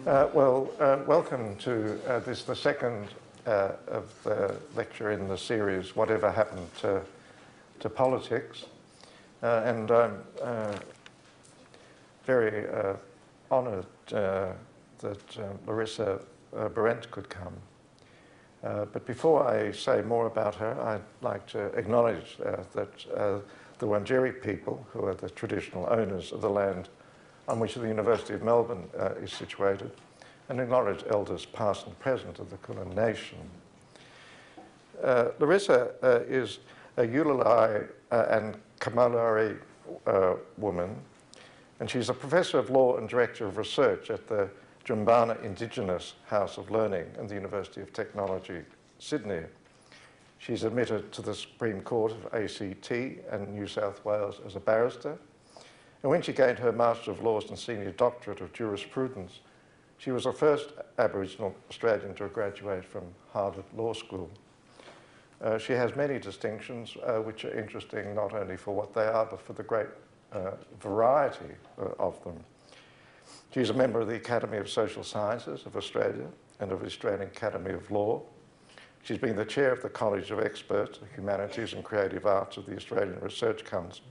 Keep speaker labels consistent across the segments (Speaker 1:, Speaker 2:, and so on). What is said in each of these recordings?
Speaker 1: Welcome to this, the second of the lecture in the series, Whatever Happened to Politics. And I'm very honoured that Larissa Behrendt could come. But before I say more about her, I'd like to acknowledge that the Wurundjeri people, who are the traditional owners of the land on which the University of Melbourne is situated, and acknowledge elders past and present of the Kulin Nation. Larissa is a Yulalai and Kamalari woman, and she's a professor of law and director of research at the Jumbana Indigenous House of Learning and the University of Technology, Sydney. She's admitted to the Supreme Court of ACT and New South Wales as a barrister. And when she gained her Master of Laws and Senior Doctorate of Jurisprudence, she was the first Aboriginal Australian to graduate from Harvard Law School. She has many distinctions which are interesting not only for what they are, but for the great variety of them. She's a member of the Academy of Social Sciences of Australia and of the Australian Academy of Law. She's been the chair of the College of Experts of Humanities and Creative Arts of the Australian Research Council,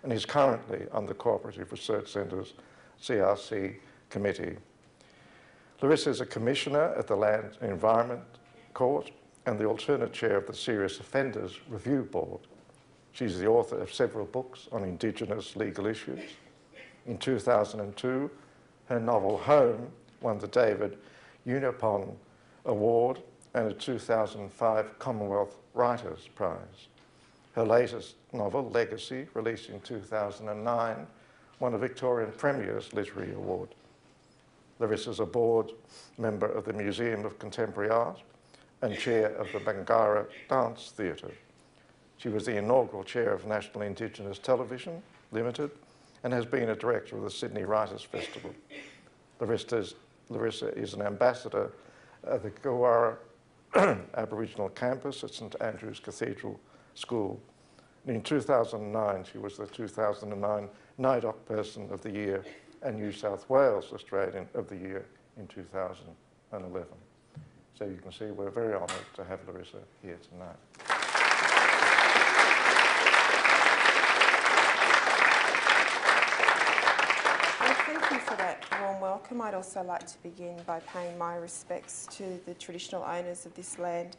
Speaker 1: and is currently on the Cooperative Research Centre's CRC committee. Larissa is a commissioner at the Land and Environment Court and the alternate chair of the Serious Offenders Review Board. She's the author of several books on Indigenous legal issues. In 2002, her novel Home won the David Unipon Award and a 2005 Commonwealth Writers' Prize. Her latest novel, Legacy, released in 2009, won a Victorian Premier's Literary Award. Larissa is a board member of the Museum of Contemporary Art and chair of the Bangarra Dance Theatre. She was the inaugural chair of National Indigenous Television Limited and has been a director of the Sydney Writers' Festival. Larissa is an ambassador of the Krueger Aboriginal campus at St Andrew's Cathedral School. And in 2009, she was the 2009 NIDOC Person of the Year and New South Wales Australian of the Year in 2011. So you can see we're very honoured to have Larissa here tonight.
Speaker 2: Thank you for that warm welcome. I'd also like to begin by paying my respects to the traditional owners of this land,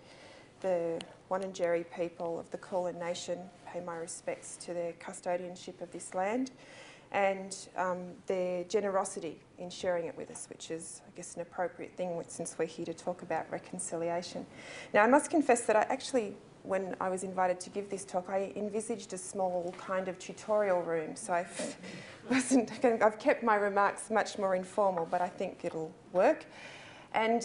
Speaker 2: the Wurundjeri people of the Kulin Nation. Pay my respects to their custodianship of this land and their generosity in sharing it with us, which is, I guess, an appropriate thing since we're here to talk about reconciliation. Now, I must confess that I actually, when I was invited to give this talk, I envisaged a small kind of tutorial room, so I've kept my remarks much more informal, but I think it'll work. And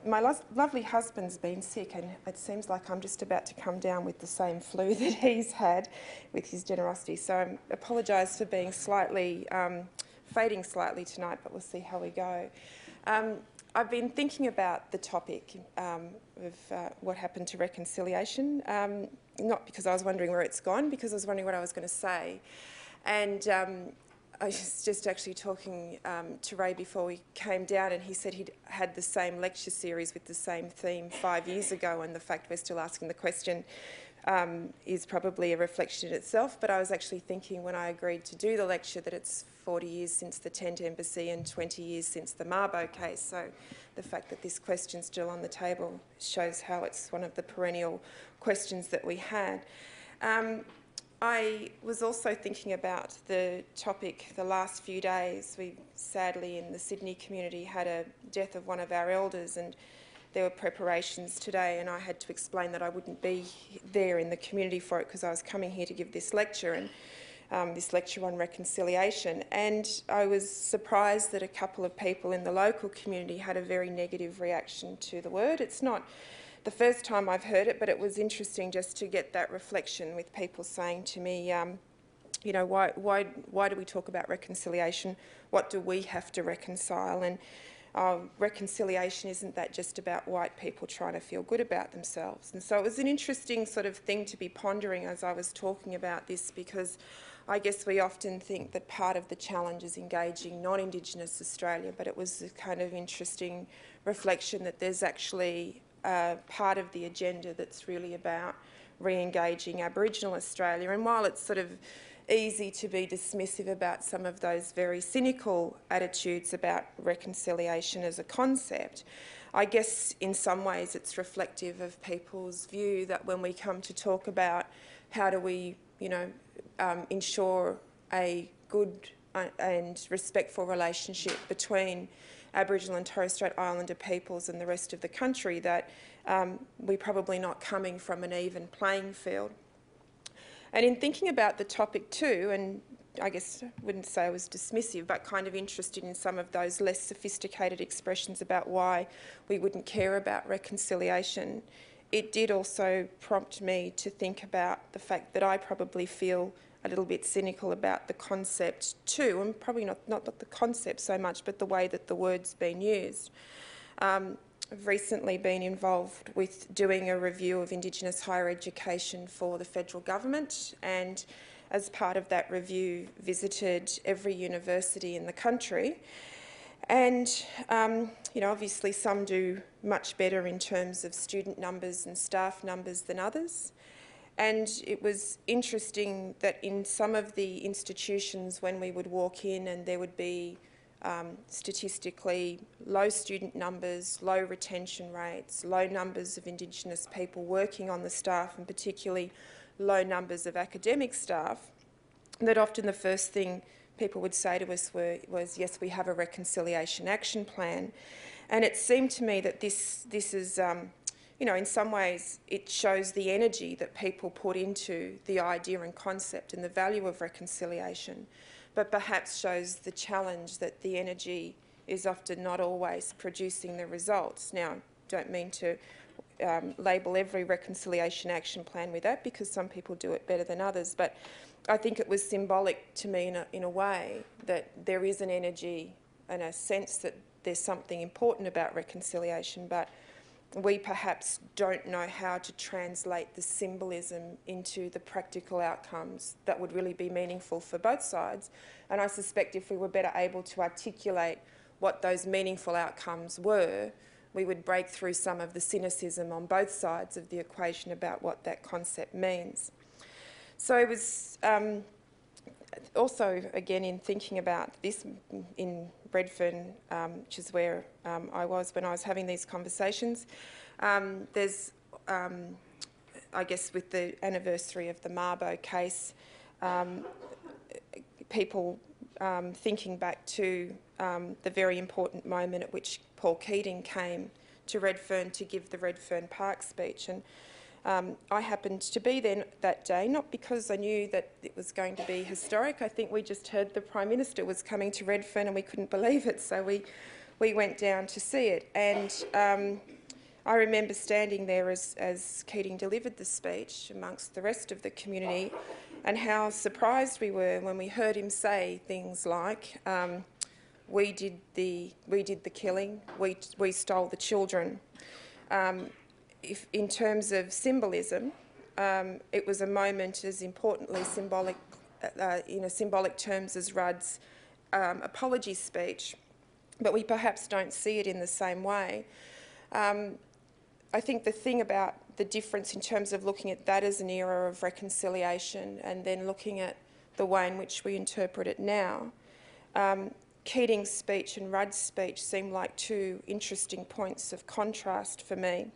Speaker 2: my lovely husband's been sick, and it seems like I'm just about to come down with the same flu that he's had with his generosity. So I apologise for being slightly, fading slightly tonight, but we'll see how we go. I've been thinking about the topic of what happened to reconciliation, not because I was wondering where it's gone, because I was wondering what I was going to say. And I was just actually talking to Ray before we came down, and he said he'd had the same lecture series with the same theme 5 years ago, and the fact we're still asking the question is probably a reflection in itself. But I was actually thinking when I agreed to do the lecture that it's 40 years since the Tent Embassy and 20 years since the Mabo case. So the fact that this question's still on the table shows how it's one of the perennial questions that we had. I was also thinking about the topic the last few days. We sadly in the Sydney community had a death of one of our elders, and there were preparations today, and I had to explain that I wouldn't be there in the community for it because I was coming here to give this lecture, and this lecture on reconciliation. And I was surprised that a couple of people in the local community had a very negative reaction to the word. It's not the first time I've heard it, but it was interesting just to get that reflection with people saying to me, you know, why do we talk about reconciliation? What do we have to reconcile? And reconciliation, isn't that just about white people trying to feel good about themselves? And so it was an interesting sort of thing to be pondering as I was talking about this, because I guess we often think that part of the challenge is engaging non-Indigenous Australia, but it was a kind of interesting reflection that there's actually part of the agenda that's really about re-engaging Aboriginal Australia. And while it's sort of easy to be dismissive about some of those very cynical attitudes about reconciliation as a concept, I guess in some ways it's reflective of people's view that when we come to talk about how do we, ensure a good and respectful relationship between Aboriginal and Torres Strait Islander peoples and the rest of the country, that we're probably not coming from an even playing field. And in thinking about the topic too, and I guess I wouldn't say I was dismissive, but kind of interested in some of those less sophisticated expressions about why we wouldn't care about reconciliation, it did also prompt me to think about the fact that I probably feel a little bit cynical about the concept too, and probably not the concept so much, but the way that the word's been used. I've recently been involved with doing a review of Indigenous higher education for the federal government, and as part of that review visited every university in the country. And obviously some do much better in terms of student numbers and staff numbers than others. And it was interesting that in some of the institutions, when we would walk in and there would be statistically low student numbers, low retention rates, low numbers of Indigenous people working on the staff, and particularly low numbers of academic staff, that often the first thing people would say to us was, yes, we have a reconciliation action plan. And it seemed to me that this is, in some ways it shows the energy that people put into the idea and concept and the value of reconciliation, but perhaps shows the challenge that the energy is often not always producing the results. Now, I don't mean to label every reconciliation action plan with that, because some people do it better than others, but I think it was symbolic to me in a way that there is an energy and a sense that there's something important about reconciliation, but we perhaps don't know how to translate the symbolism into the practical outcomes that would really be meaningful for both sides. And I suspect if we were better able to articulate what those meaningful outcomes were, we would break through some of the cynicism on both sides of the equation about what that concept means. So it was also, again, in thinking about this in Redfern, which is where I was when I was having these conversations, there's, I guess with the anniversary of the Mabo case, people thinking back to the very important moment at which Paul Keating came to Redfern to give the Redfern Park speech. And I happened to be there that day, not because I knew that it was going to be historic. I think we just heard the Prime Minister was coming to Redfern and we couldn't believe it, so we went down to see it. And I remember standing there as Keating delivered the speech amongst the rest of the community, and how surprised we were when we heard him say things like, we did the killing, we stole the children. If in terms of symbolism, it was a moment as importantly symbolic, in symbolic terms as Rudd's apology speech, but we perhaps don't see it in the same way. I think the thing about the difference in terms of looking at that as an era of reconciliation and then looking at the way in which we interpret it now, Keating's speech and Rudd's speech seem like two interesting points of contrast for me.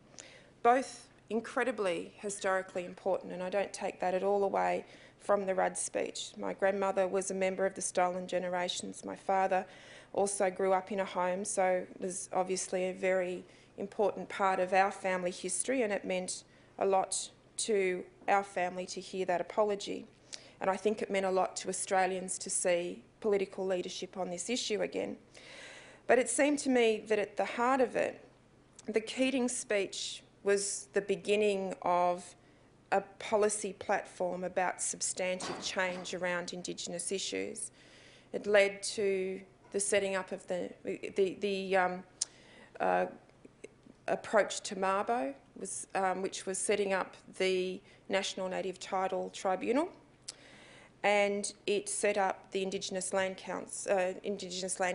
Speaker 2: Both incredibly historically important, and I don't take that at all away from the Rudd speech. My grandmother was a member of the Stolen Generations. My father also grew up in a home, so it was obviously a very important part of our family history, and it meant a lot to our family to hear that apology. And I think it meant a lot to Australians to see political leadership on this issue again. But it seemed to me that at the heart of it, the Keating speech was the beginning of a policy platform about substantive change around Indigenous issues. It led to the setting up of the approach to Mabo, which was setting up the National Native Title Tribunal, and it set up the Indigenous Land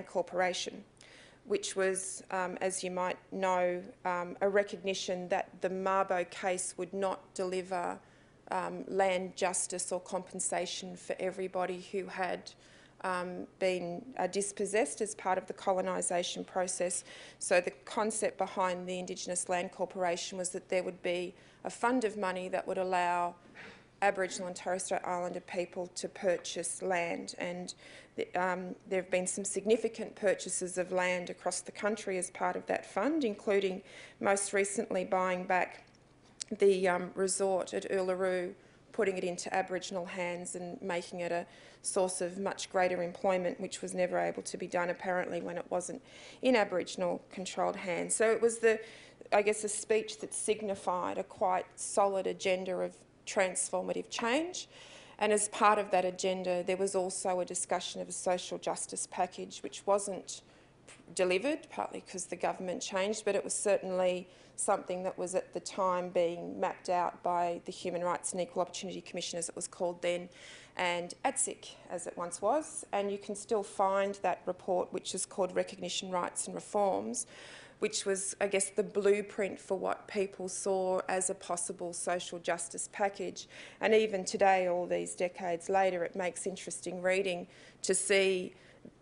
Speaker 2: Corporation, which was, as you might know, a recognition that the Mabo case would not deliver land justice or compensation for everybody who had been dispossessed as part of the colonisation process. So the concept behind the Indigenous Land Corporation was that there would be a fund of money that would allow Aboriginal and Torres Strait Islander people to purchase land, and there have been some significant purchases of land across the country as part of that fund, including most recently buying back the resort at Uluru, putting it into Aboriginal hands and making it a source of much greater employment, which was never able to be done apparently when it wasn't in Aboriginal controlled hands. So it was I guess, a speech that signified a quite solid agenda of transformative change, and as part of that agenda there was also a discussion of a social justice package which wasn't delivered, partly because the government changed, but it was certainly something that was at the time being mapped out by the Human Rights and Equal Opportunity Commission, as it was called then, and ATSIC, as it once was, and you can still find that report, which is called Recognition, Rights and Reforms, which was, I guess, the blueprint for what people saw as a possible social justice package. And even today, all these decades later, it makes interesting reading to see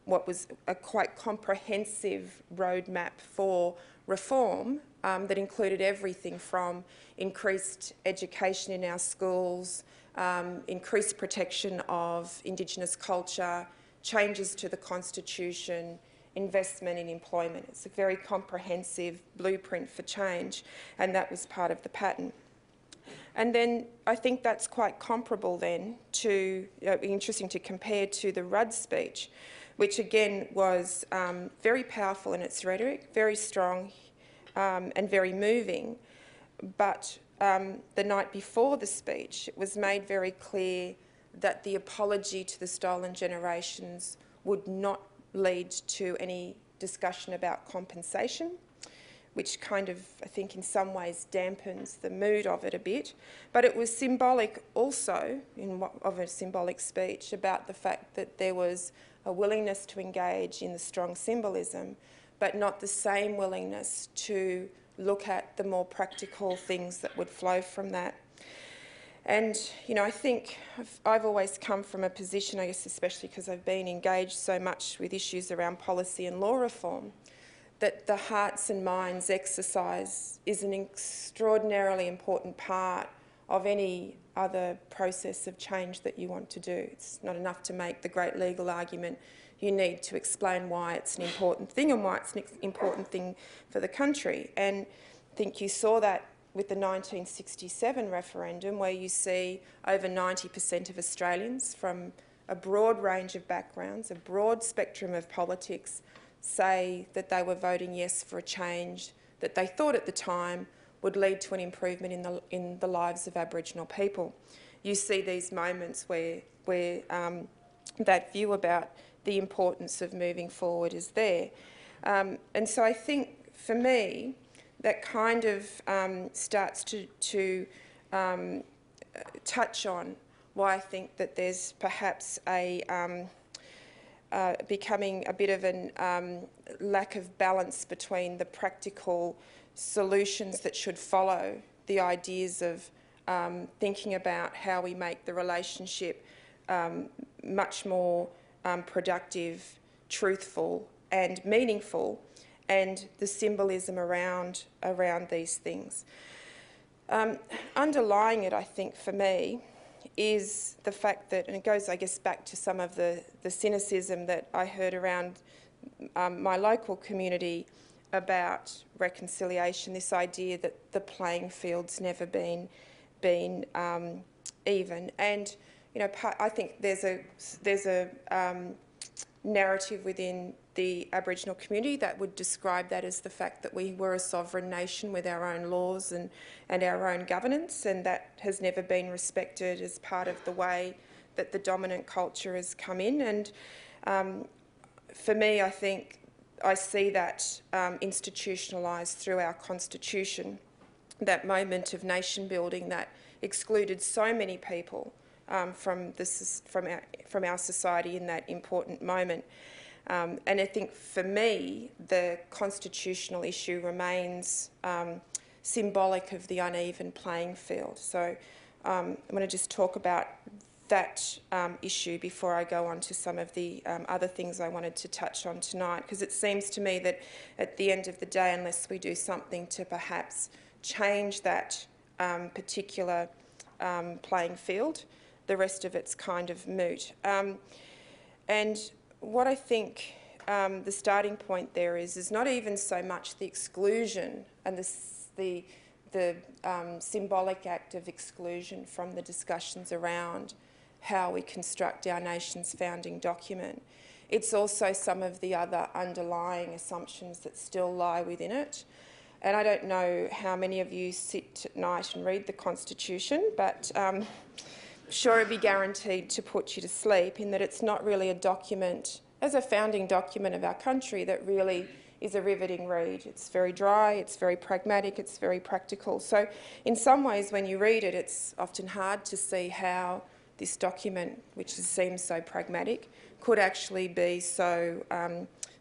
Speaker 2: what was a quite comprehensive roadmap for reform that included everything from increased education in our schools, increased protection of Indigenous culture, changes to the Constitution, investment in employment. It's a very comprehensive blueprint for change, and that was part of the pattern. And then I think that's quite comparable then to, interesting to compare to the Rudd speech, which again was very powerful in its rhetoric, very strong and very moving. But the night before the speech, it was made very clear that the apology to the stolen generations would not lead to any discussion about compensation, which kind of, I think, in some ways dampens the mood of it a bit. But it was symbolic also, of a symbolic speech, about the fact that there was a willingness to engage in the strong symbolism, but not the same willingness to look at the more practical things that would flow from that. And, you know, I think I've always come from a position, I guess especially because I've been engaged so much with issues around policy and law reform, that the hearts and minds exercise is an extraordinarily important part of any other process of change that you want to do. It's not enough to make the great legal argument. You need to explain why it's an important thing and why it's an important thing for the country. And I think you saw that with the 1967 referendum, where you see over 90% of Australians from a broad range of backgrounds, a broad spectrum of politics, say that they were voting yes for a change that they thought at the time would lead to an improvement in the lives of Aboriginal people. You see these moments where that view about the importance of moving forward is there. And so I think, for me, that kind of starts to touch on why I think that there's perhaps a becoming a bit of a lack of balance between the practical solutions that should follow the ideas of thinking about how we make the relationship much more productive, truthful and meaningful, and the symbolism around these things. Underlying it, I think, for me, is the fact that, and it goes, I guess, back to some of the cynicism that I heard around my local community about reconciliation, this idea that the playing field's never been even. And, you know, I think there's a narrative within the Aboriginal community that would describe that as the fact that we were a sovereign nation with our own laws and our own governance, and that has never been respected as part of the way that the dominant culture has come in. And for me, I think I see that institutionalised through our constitution, that moment of nation building that excluded so many people from our society in that important moment. And I think for me, the constitutional issue remains symbolic of the uneven playing field. So I'm going to just talk about that issue before I go on to some of the other things I wanted to touch on tonight, because it seems to me that at the end of the day, unless we do something to perhaps change that particular playing field, the rest of it's kind of moot. And what I think the starting point there is not even so much the exclusion and the symbolic act of exclusion from the discussions around how we construct our nation's founding document. It's also some of the other underlying assumptions that still lie within it. And I don't know how many of you sit at night and read the Constitution, but sure it'd be guaranteed to put you to sleep in that it's not really a document, as a founding document of our country, that really is a riveting read. It's very dry, it's very pragmatic, it's very practical. So in some ways when you read it, it's often hard to see how this document, which seems so pragmatic, could actually be so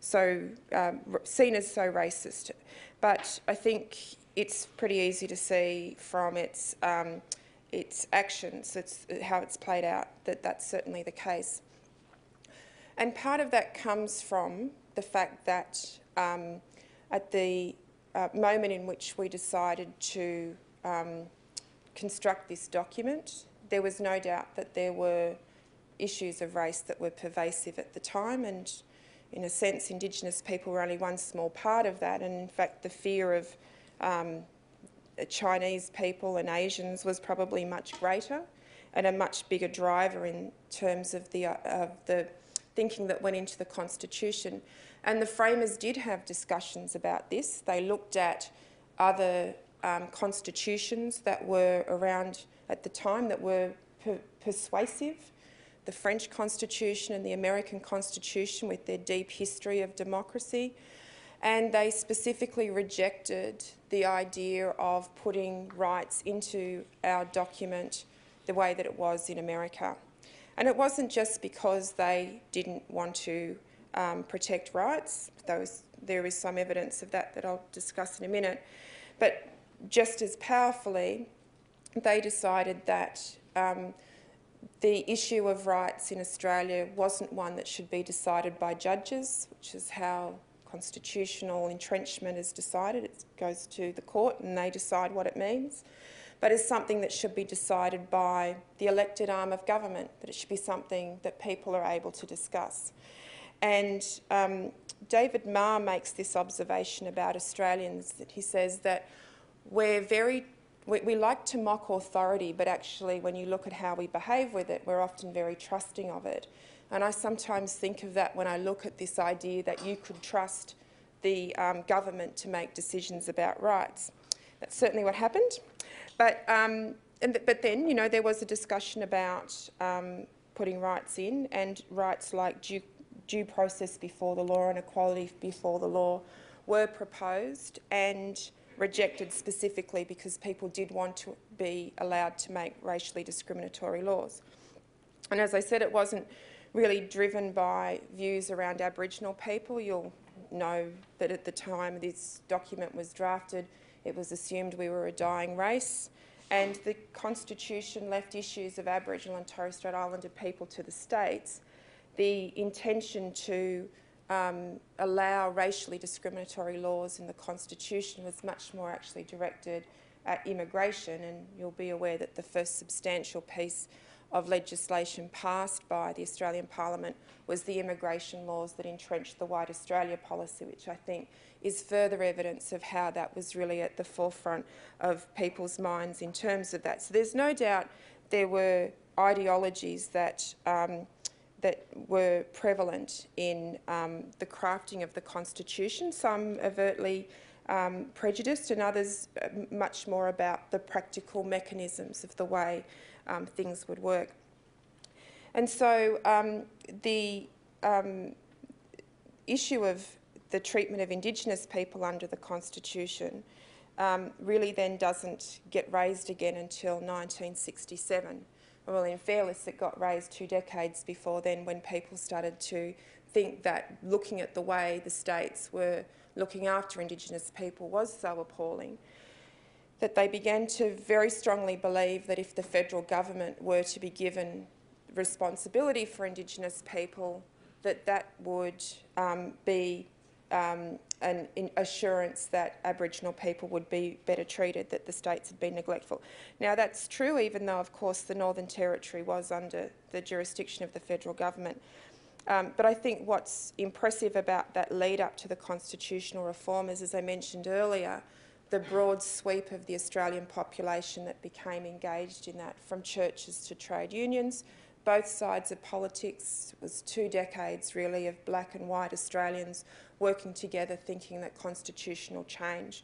Speaker 2: seen as so racist. But I think it's pretty easy to see from its actions, how it's played out, that that's certainly the case. And part of that comes from the fact that at the moment in which we decided to construct this document, there was no doubt that there were issues of race that were pervasive at the time, and in a sense Indigenous people were only one small part of that, and in fact the fear of Chinese people and Asians was probably much greater and a much bigger driver in terms of the thinking that went into the Constitution. And the framers did have discussions about this. They looked at other constitutions that were around at the time that were persuasive, the French Constitution and the American Constitution with their deep history of democracy, and they specifically rejected the idea of putting rights into our document the way that it was in America. And it wasn't just because they didn't want to protect rights. There is some evidence of that I'll discuss in a minute. But just as powerfully, they decided that the issue of rights in Australia wasn't one that should be decided by judges, which is how constitutional entrenchment is decided. It goes to the court and they decide what it means. But it's something that should be decided by the elected arm of government, that it should be something that people are able to discuss. And David Marr makes this observation about Australians, that he says that we like to mock authority, but actually when you look at how we behave with it, we're often very trusting of it. And I sometimes think of that when I look at this idea that you could trust the government to make decisions about rights. That's certainly what happened. But then, you know, there was a discussion about putting rights in, and rights like due process before the law and equality before the law were proposed and rejected specifically because people did want to be allowed to make racially discriminatory laws. And as I said, it wasn't really driven by views around Aboriginal people. You'll know that at the time this document was drafted, it was assumed we were a dying race, and the Constitution left issues of Aboriginal and Torres Strait Islander people to the states. The intention to allow racially discriminatory laws in the Constitution was much more actually directed at immigration, and you'll be aware that the first substantial piece of legislation passed by the Australian Parliament was the immigration laws that entrenched the White Australia policy, which I think is further evidence of how that was really at the forefront of people's minds in terms of that. So there's no doubt there were ideologies that that were prevalent in the crafting of the Constitution, some overtly prejudiced and others much more about the practical mechanisms of the way things would work. And so the issue of the treatment of Indigenous people under the Constitution really then doesn't get raised again until 1967. Well, in fairness, it got raised 2 decades before then, when people started to think that looking at the way the states were looking after Indigenous people was so appalling that they began to very strongly believe that if the federal government were to be given responsibility for Indigenous people, that would be an assurance that Aboriginal people would be better treated, that the states had been neglectful. Now, that's true, even though, of course, the Northern Territory was under the jurisdiction of the federal government. But I think what's impressive about that lead up to the constitutional reform is, as I mentioned earlier, the broad sweep of the Australian population that became engaged in that, from churches to trade unions, both sides of politics. It was 2 decades really of black and white Australians working together, thinking that constitutional change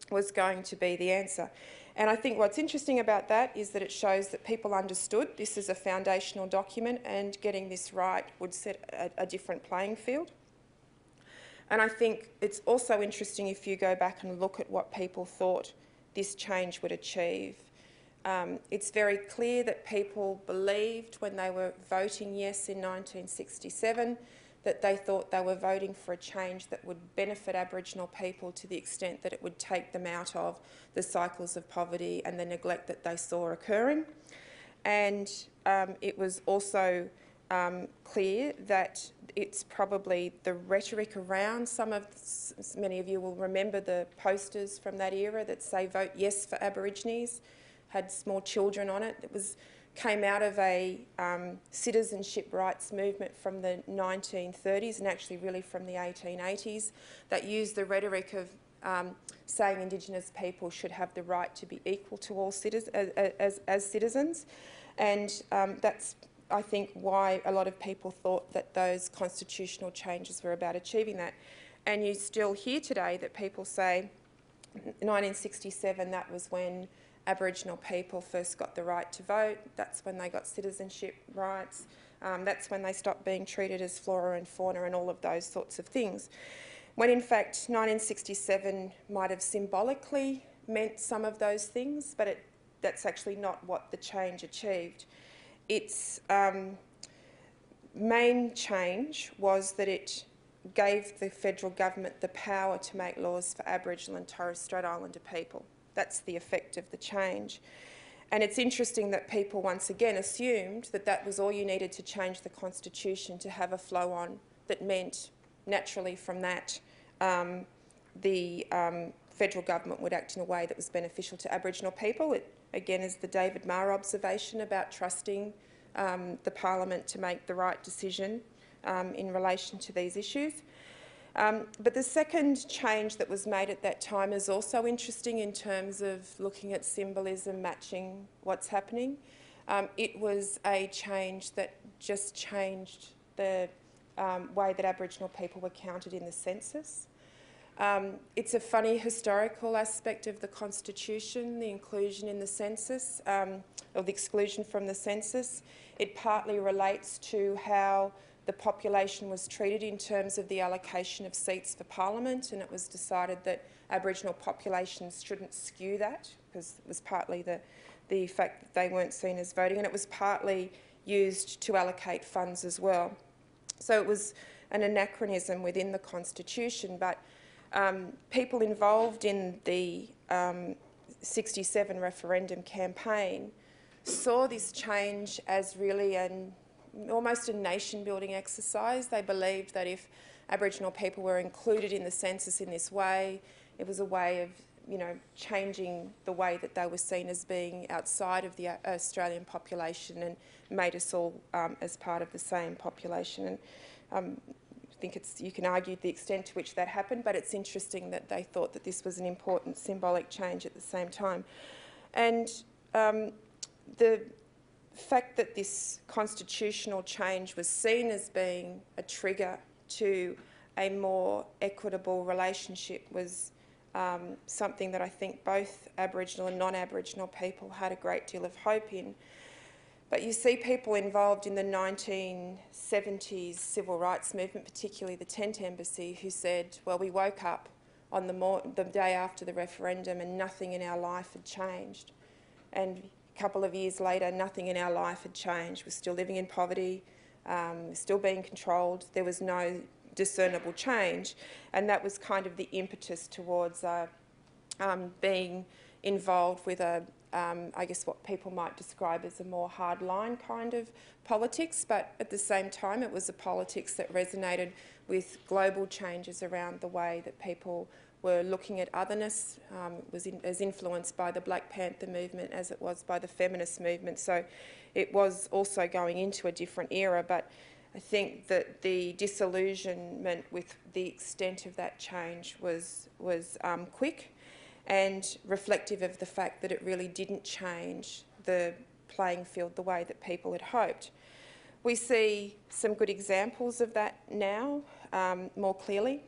Speaker 2: was going to be the answer. And I think what's interesting about that is that it shows that people understood this is a foundational document, and getting this right would set a different playing field. And I think it's also interesting if you go back and look at what people thought this change would achieve. It's very clear that people believed when they were voting yes in 1967 that they thought they were voting for a change that would benefit Aboriginal people to the extent that it would take them out of the cycles of poverty and the neglect that they saw occurring. And it was also clear that it's probably the rhetoric around many of you will remember the posters from that era that say vote yes for Aborigines, had small children on it. It came out of a citizenship rights movement from the 1930s, and actually really from the 1880s, that used the rhetoric of saying Indigenous people should have the right to be equal to all as citizens. And that's, I think, why a lot of people thought that those constitutional changes were about achieving that. And you still hear today that people say 1967, that was when Aboriginal people first got the right to vote, that's when they got citizenship rights, that's when they stopped being treated as flora and fauna and all of those sorts of things. When in fact 1967 might have symbolically meant some of those things, but that's actually not what the change achieved. Its main change was that it gave the federal government the power to make laws for Aboriginal and Torres Strait Islander people. That's the effect of the change. And it's interesting that people once again assumed that that was all you needed to change the Constitution to have a flow-on that meant naturally from that the federal government would act in a way that was beneficial to Aboriginal people. It, again, is the David Marr observation about trusting the Parliament to make the right decision in relation to these issues. But the second change that was made at that time is also interesting in terms of looking at symbolism matching what's happening. It was a change that just changed the way that Aboriginal people were counted in the census. It's a funny historical aspect of the Constitution, the inclusion in the census, or the exclusion from the census. It partly relates to how the population was treated in terms of the allocation of seats for Parliament, and it was decided that Aboriginal populations shouldn't skew that, because it was partly the fact that they weren't seen as voting, and it was partly used to allocate funds as well. So it was an anachronism within the Constitution, but people involved in the 67 referendum campaign saw this change as really almost a nation-building exercise. They believed that if Aboriginal people were included in the census in this way, it was a way of, changing the way that they were seen as being outside of the Australian population and made us all as part of the same population. And I think you can argue the extent to which that happened, but it's interesting that they thought that this was an important symbolic change at the same time. And the fact that this constitutional change was seen as being a trigger to a more equitable relationship was something that I think both Aboriginal and non-Aboriginal people had a great deal of hope in. But you see people involved in the 1970s civil rights movement, particularly the Tent Embassy, who said, well, we woke up on the day after the referendum and nothing in our life had changed. And a couple of years later, nothing in our life had changed. We're still living in poverty, still being controlled. There was no discernible change. And that was kind of the impetus towards being involved with I guess what people might describe as a more hardline kind of politics, but at the same time it was a politics that resonated with global changes around the way that people were looking at otherness. It was as influenced by the Black Panther movement as it was by the feminist movement, so it was also going into a different era. But I think that the disillusionment with the extent of that change was quick, and reflective of the fact that it really didn't change the playing field the way that people had hoped. We see some good examples of that now, more clearly.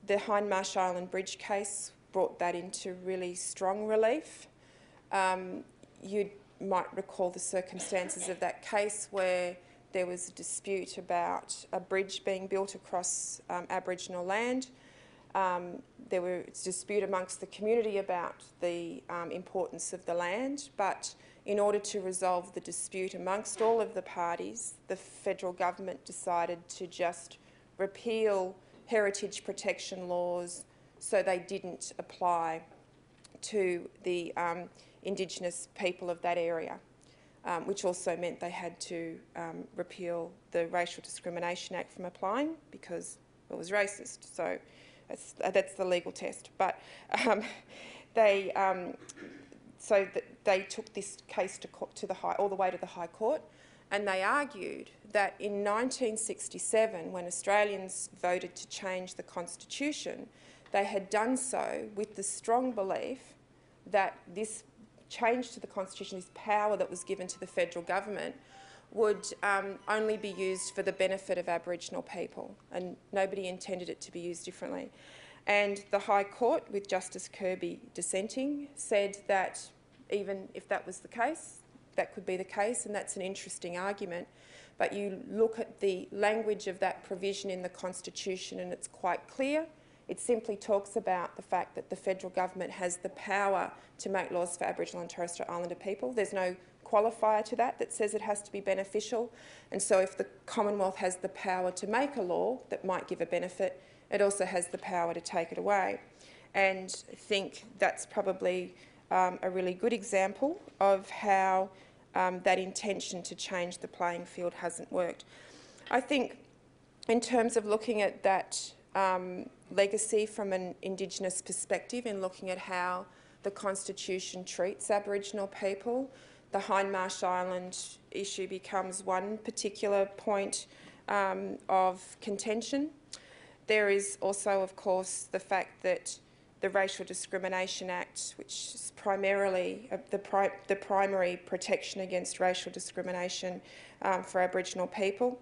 Speaker 2: The Hindmarsh Island Bridge case brought that into really strong relief. You might recall the circumstances of that case where there was a dispute about a bridge being built across Aboriginal land. There was a dispute amongst the community about the importance of the land, but in order to resolve the dispute amongst all of the parties, the federal government decided to just repeal heritage protection laws so they didn't apply to the Indigenous people of that area, which also meant they had to repeal the Racial Discrimination Act from applying because it was racist. So that's the legal test. But they took this case all the way to the High Court, and they argued that in 1967, when Australians voted to change the Constitution, they had done so with the strong belief that this change to the Constitution, this power that was given to the federal government, would only be used for the benefit of Aboriginal people, and nobody intended it to be used differently. And the High Court, with Justice Kirby dissenting, said that even if that was the case, that could be the case, and that's an interesting argument. But you look at the language of that provision in the Constitution and it's quite clear. It simply talks about the fact that the federal government has the power to make laws for Aboriginal and Torres Strait Islander people. There's no qualifier to that says it has to be beneficial. And so if the Commonwealth has the power to make a law that might give a benefit, it also has the power to take it away. And I think that's probably a really good example of how that intention to change the playing field hasn't worked. I think in terms of looking at that legacy from an Indigenous perspective and looking at how the Constitution treats Aboriginal people, the Hindmarsh Island issue becomes one particular point of contention. There is also, of course, the fact that the Racial Discrimination Act, which is primarily the primary protection against racial discrimination for Aboriginal people,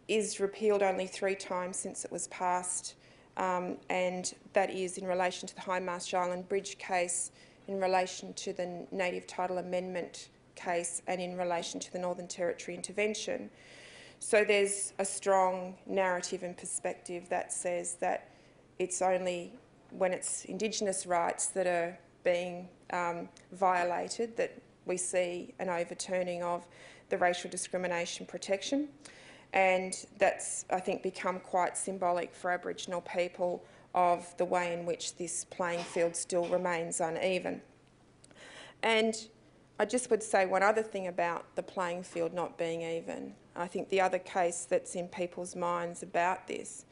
Speaker 2: is repealed only 3 times since it was passed, and that is in relation to the Hindmarsh Island Bridge case, in relation to the Native Title Amendment case, and in relation to the Northern Territory intervention. So there's a strong narrative and perspective that says that it's only when it's Indigenous rights that are being violated that we see an overturning of the racial discrimination protection. And that's, I think, become quite symbolic for Aboriginal people of the way in which this playing field still remains uneven. And I just would say one other thing about the playing field not being even. I think the other case that's in people's minds about this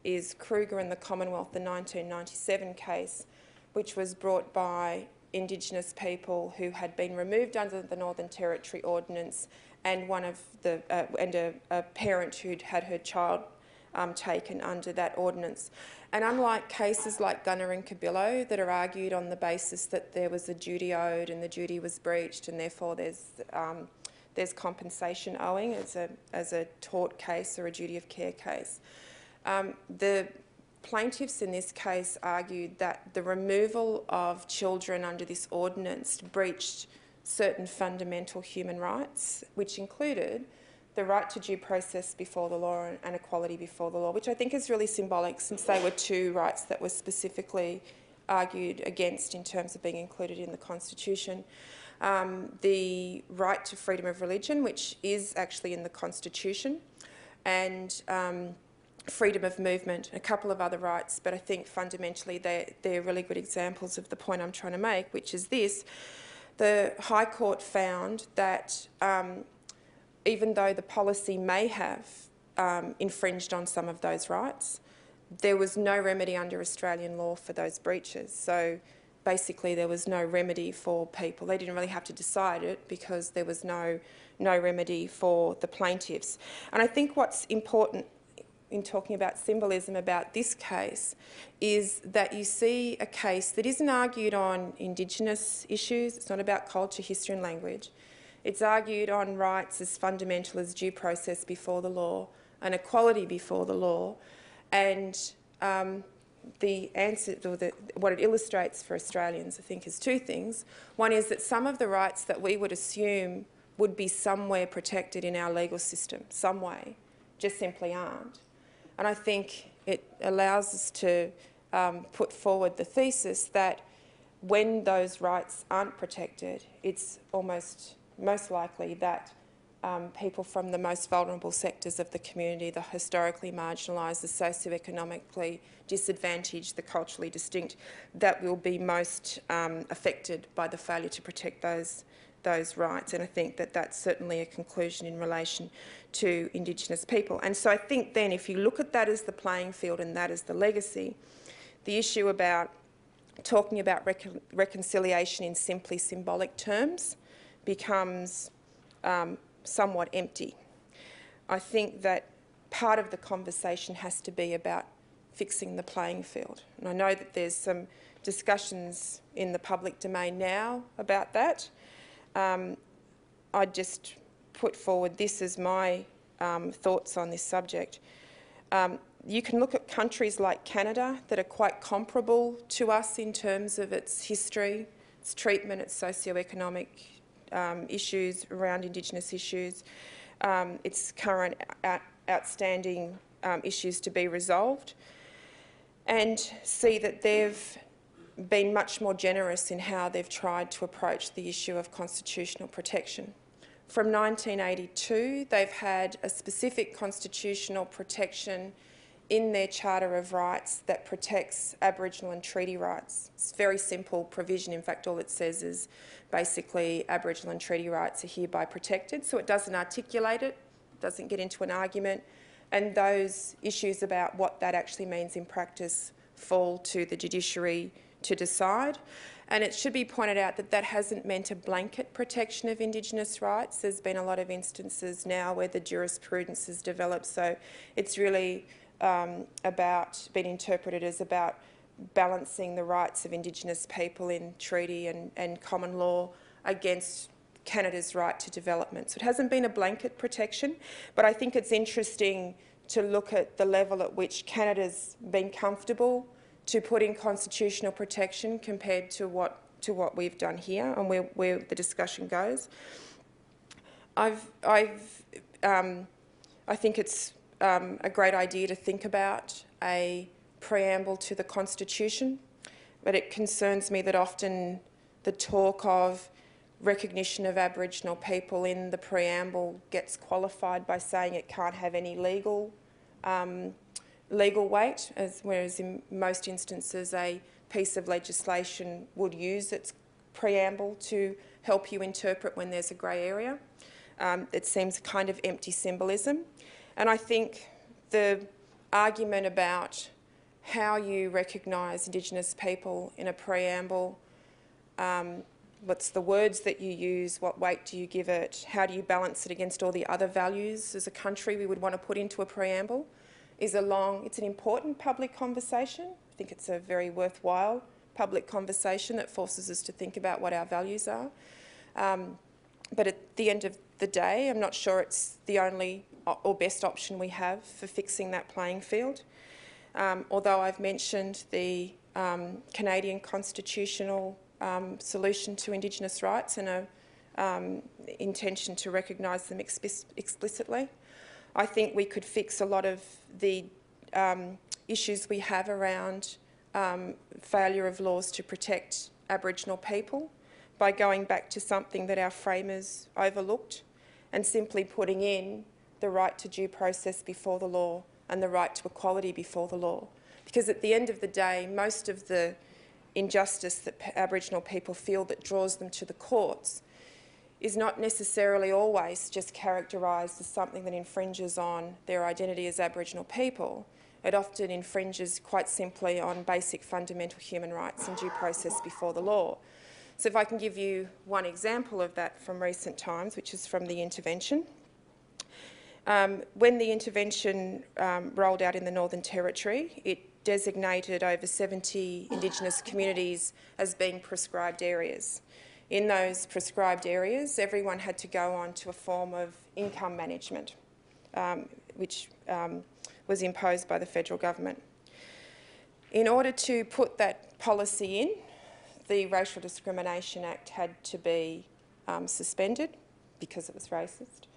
Speaker 2: is Krueger and the Commonwealth, the 1997 case, which was brought by Indigenous people who had been removed under the Northern Territory Ordinance, and a parent who'd had her child taken under that ordinance. And unlike cases like Gunner and Cabillo that are argued on the basis that there was a duty owed and the duty was breached and therefore there's compensation owing as a tort case or a duty of care case, the plaintiffs in this case argued that the removal of children under this ordinance breached certain fundamental human rights, which included the right to due process before the law and equality before the law, which I think is really symbolic since they were two rights that were specifically argued against in terms of being included in the Constitution. The right to freedom of religion, which is actually in the Constitution, and freedom of movement, a couple of other rights, but I think fundamentally they're really good examples of the point I'm trying to make, which is this. The High Court found that even though the policy may have infringed on some of those rights, there was no remedy under Australian law for those breaches. So basically there was no remedy for people. They didn't really have to decide it because there was no remedy for the plaintiffs. And I think what's important in talking about symbolism about this case is that you see a case that isn't argued on Indigenous issues. It's not about culture, history and language. It's argued on rights as fundamental as due process before the law and equality before the law. And the answer, or what it illustrates for Australians, I think, is two things. One is that some of the rights that we would assume would be somewhere protected in our legal system, some way, just simply aren't. And I think it allows us to put forward the thesis that when those rights aren't protected, it's most likely that people from the most vulnerable sectors of the community, the historically marginalised, the socioeconomically disadvantaged, the culturally distinct, that will be most affected by the failure to protect those rights. And I think that that's certainly a conclusion in relation to Indigenous people. And so I think then if you look at that as the playing field and that as the legacy, the issue about talking about reconciliation in simply symbolic terms becomes somewhat empty. I think that part of the conversation has to be about fixing the playing field. And I know that there's some discussions in the public domain now about that. I'd just put forward this as my thoughts on this subject. You can look at countries like Canada that are quite comparable to us in terms of its history, its treatment, its socioeconomic issues around Indigenous issues, its current outstanding issues to be resolved, and see that they've been much more generous in how they've tried to approach the issue of constitutional protection. From 1982, they've had a specific constitutional protection in their Charter of Rights that protects Aboriginal and treaty rights. It's a very simple provision. In fact, all it says is basically Aboriginal and treaty rights are hereby protected. So it doesn't articulate it, doesn't get into an argument, and those issues about what that actually means in practice fall to the judiciary to decide. And it should be pointed out that that hasn't meant a blanket protection of Indigenous rights. There's been a lot of instances now where the jurisprudence has developed, so it's really been interpreted as about balancing the rights of Indigenous people in treaty and common law against Canada's right to development. So it hasn't been a blanket protection, but I think it's interesting to look at the level at which Canada's been comfortable to put in constitutional protection compared to what we've done here and where the discussion goes. I think it's a great idea to think about a preamble to the Constitution, but it concerns me that often the talk of recognition of Aboriginal people in the preamble gets qualified by saying it can't have any legal weight, whereas in most instances a piece of legislation would use its preamble to help you interpret when there's a grey area. It seems a kind of empty symbolism. And I think the argument about how you recognise Indigenous people in a preamble, what's the words that you use, what weight do you give it, how do you balance it against all the other values as a country we would want to put into a preamble, it's an important public conversation. I think it's a very worthwhile public conversation that forces us to think about what our values are. But at the end of the day, I'm not sure it's the only or best option we have for fixing that playing field. Although I've mentioned the Canadian constitutional solution to Indigenous rights and intention to recognise them explicitly. I think we could fix a lot of the issues we have around failure of laws to protect Aboriginal people by going back to something that our framers overlooked and simply putting in the right to due process before the law and the right to equality before the law. Because at the end of the day, most of the injustice that Aboriginal people feel that draws them to the courts is not necessarily always just characterised as something that infringes on their identity as Aboriginal people. It often infringes quite simply on basic fundamental human rights and due process before the law. So if I can give you one example of that from recent times, which is from the intervention. When the intervention rolled out in the Northern Territory, it designated over 70 Indigenous communities as being prescribed areas. In those prescribed areas, everyone had to go on to a form of income management, which was imposed by the federal government. In order to put that policy in, the Racial Discrimination Act had to be suspended because it was racist.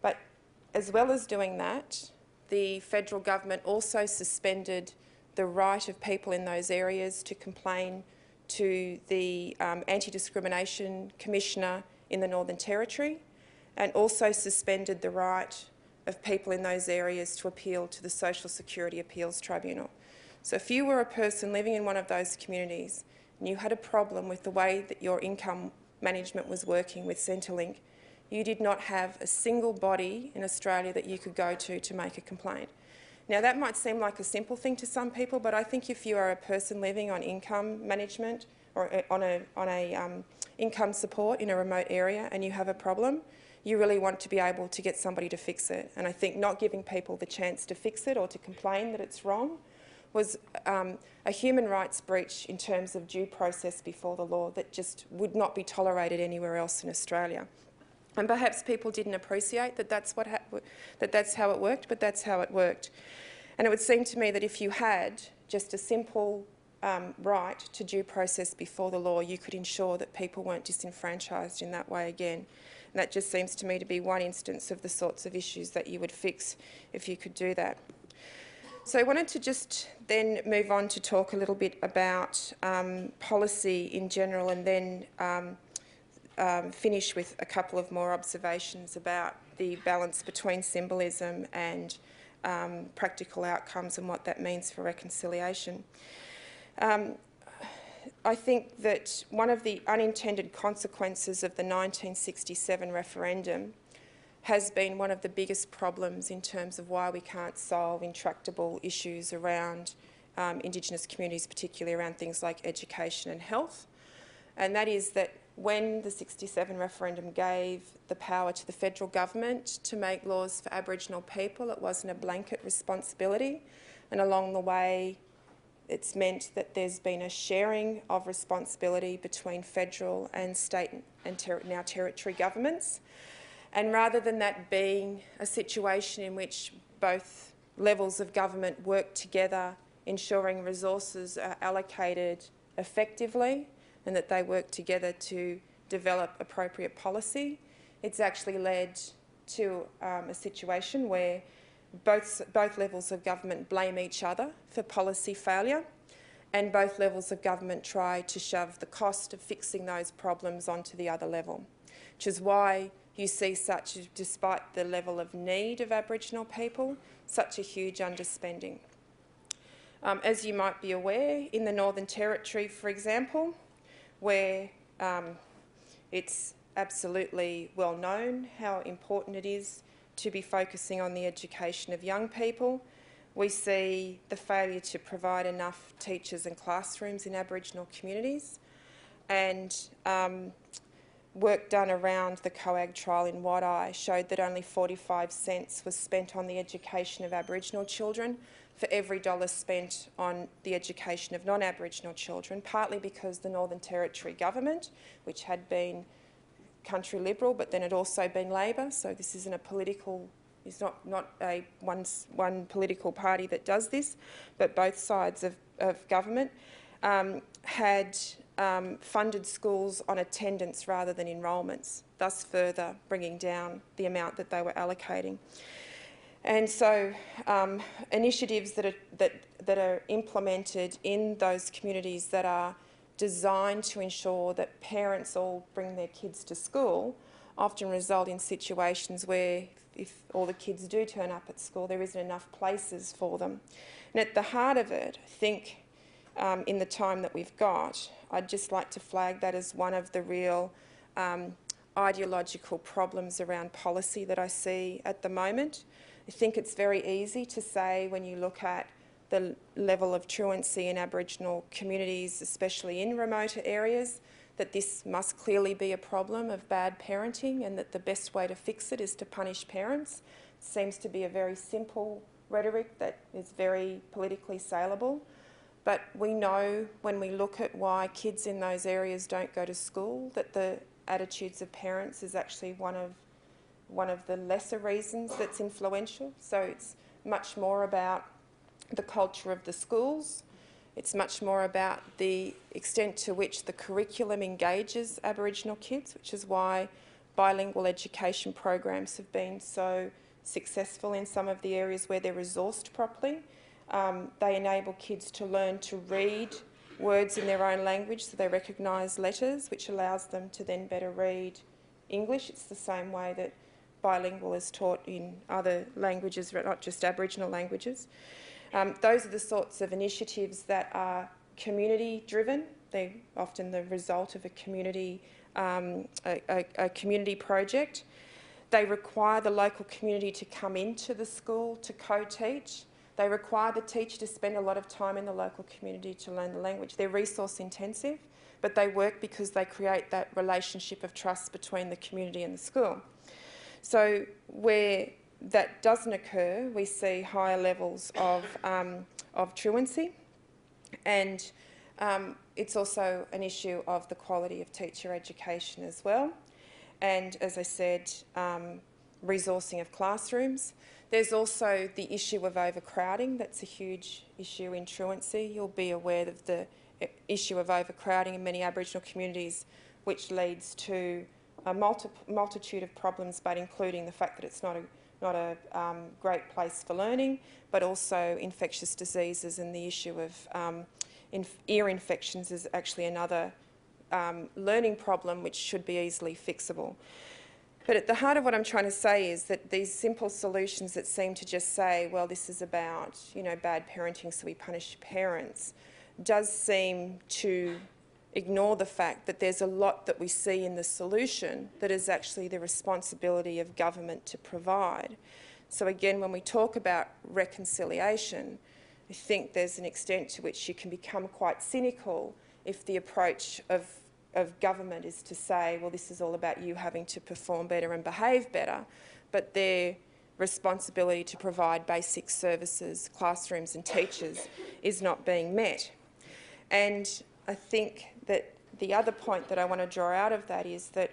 Speaker 2: But as well as doing that, the federal government also suspended the right of people in those areas to complain to the Anti-Discrimination Commissioner in the Northern Territory, and also suspended the right of people in those areas to appeal to the Social Security Appeals Tribunal. So if you were a person living in one of those communities and you had a problem with the way that your income management was working with Centrelink, you did not have a single body in Australia that you could go to make a complaint. Now that might seem like a simple thing to some people, but I think if you are a person living on income management or on a income support in a remote area and you have a problem, you really want to be able to get somebody to fix it. And I think not giving people the chance to fix it or to complain that it's wrong was a human rights breach in terms of due process before the law that just would not be tolerated anywhere else in Australia. And perhaps people didn't appreciate that that's how it worked, but that's how it worked. And it would seem to me that if you had just a simple right to due process before the law, you could ensure that people weren't disenfranchised in that way again. And that just seems to me to be one instance of the sorts of issues that you would fix if you could do that. So I wanted to just then move on to talk a little bit about policy in general, and then finish with a couple of more observations about the balance between symbolism and practical outcomes and what that means for reconciliation. I think that one of the unintended consequences of the 1967 referendum has been one of the biggest problems in terms of why we can't solve intractable issues around Indigenous communities, particularly around things like education and health. And that is that when the 67 referendum gave the power to the federal government to make laws for Aboriginal people, it wasn't a blanket responsibility. And along the way, it's meant that there's been a sharing of responsibility between federal and state and now territory governments. And rather than that being a situation in which both levels of government work together, ensuring resources are allocated effectively and that they work together to develop appropriate policy, it's actually led to a situation where both levels of government blame each other for policy failure, and both levels of government try to shove the cost of fixing those problems onto the other level, which is why you see despite the level of need of Aboriginal people, such a huge underspending. As you might be aware, in the Northern Territory, for example, where it's absolutely well known how important it is to be focusing on the education of young people, we see the failure to provide enough teachers and classrooms in Aboriginal communities, and work done around the COAG trial in Wadeye showed that only 45 cents was spent on the education of Aboriginal children for every dollar spent on the education of non-Aboriginal children, partly because the Northern Territory government, which had been country Liberal but then had also been Labor, so this isn't a political, it's not a one political party that does this, but both sides of government had funded schools on attendance rather than enrolments. thus further bringing down the amount that they were allocating. And so initiatives that are implemented in those communities that are designed to ensure that parents all bring their kids to school often result in situations where if all the kids do turn up at school, there isn't enough places for them. And at the heart of it, I think in the time that we've got, I'd just like to flag that as one of the real ideological problems around policy that I see at the moment. I think it's very easy to say when you look at the level of truancy in Aboriginal communities, especially in remote areas, that this must clearly be a problem of bad parenting and that the best way to fix it is to punish parents. It seems to be a very simple rhetoric that is very politically saleable. But we know when we look at why kids in those areas don't go to school that the attitudes of parents is actually one of the lesser reasons that's influential. So it's much more about the culture of the schools. It's much more about the extent to which the curriculum engages Aboriginal kids, which is why bilingual education programs have been so successful in some of the areas where they're resourced properly. They enable kids to learn to read words in their own language, so they recognise letters, which allows them to then better read English. It's the same way that bilingual is taught in other languages, not just Aboriginal languages. Those are the sorts of initiatives that are community-driven. They're often the result of a community project. They require the local community to come into the school to co-teach. They require the teacher to spend a lot of time in the local community to learn the language. They're resource intensive, but they work because they create that relationship of trust between the community and the school. So where that doesn't occur, we see higher levels of truancy, and it's also an issue of the quality of teacher education as well. And as I said, resourcing of classrooms. There's also the issue of overcrowding. That's a huge issue in truancy. You'll be aware of the issue of overcrowding in many Aboriginal communities, which leads to a multitude of problems, but including the fact that it's not a great place for learning, but also infectious diseases, and the issue of ear infections is actually another learning problem which should be easily fixable. But at the heart of what I'm trying to say is that these simple solutions that seem to just say, well, this is about, you know, bad parenting, so we punish parents, does seem to ignore the fact that there's a lot that we see in the solution that is actually the responsibility of government to provide. So again, when we talk about reconciliation, I think there's an extent to which you can become quite cynical if the approach of government is to say, well, this is all about you having to perform better and behave better, but their responsibility to provide basic services, classrooms and teachers is not being met. And I think that the other point that I want to draw out of that is that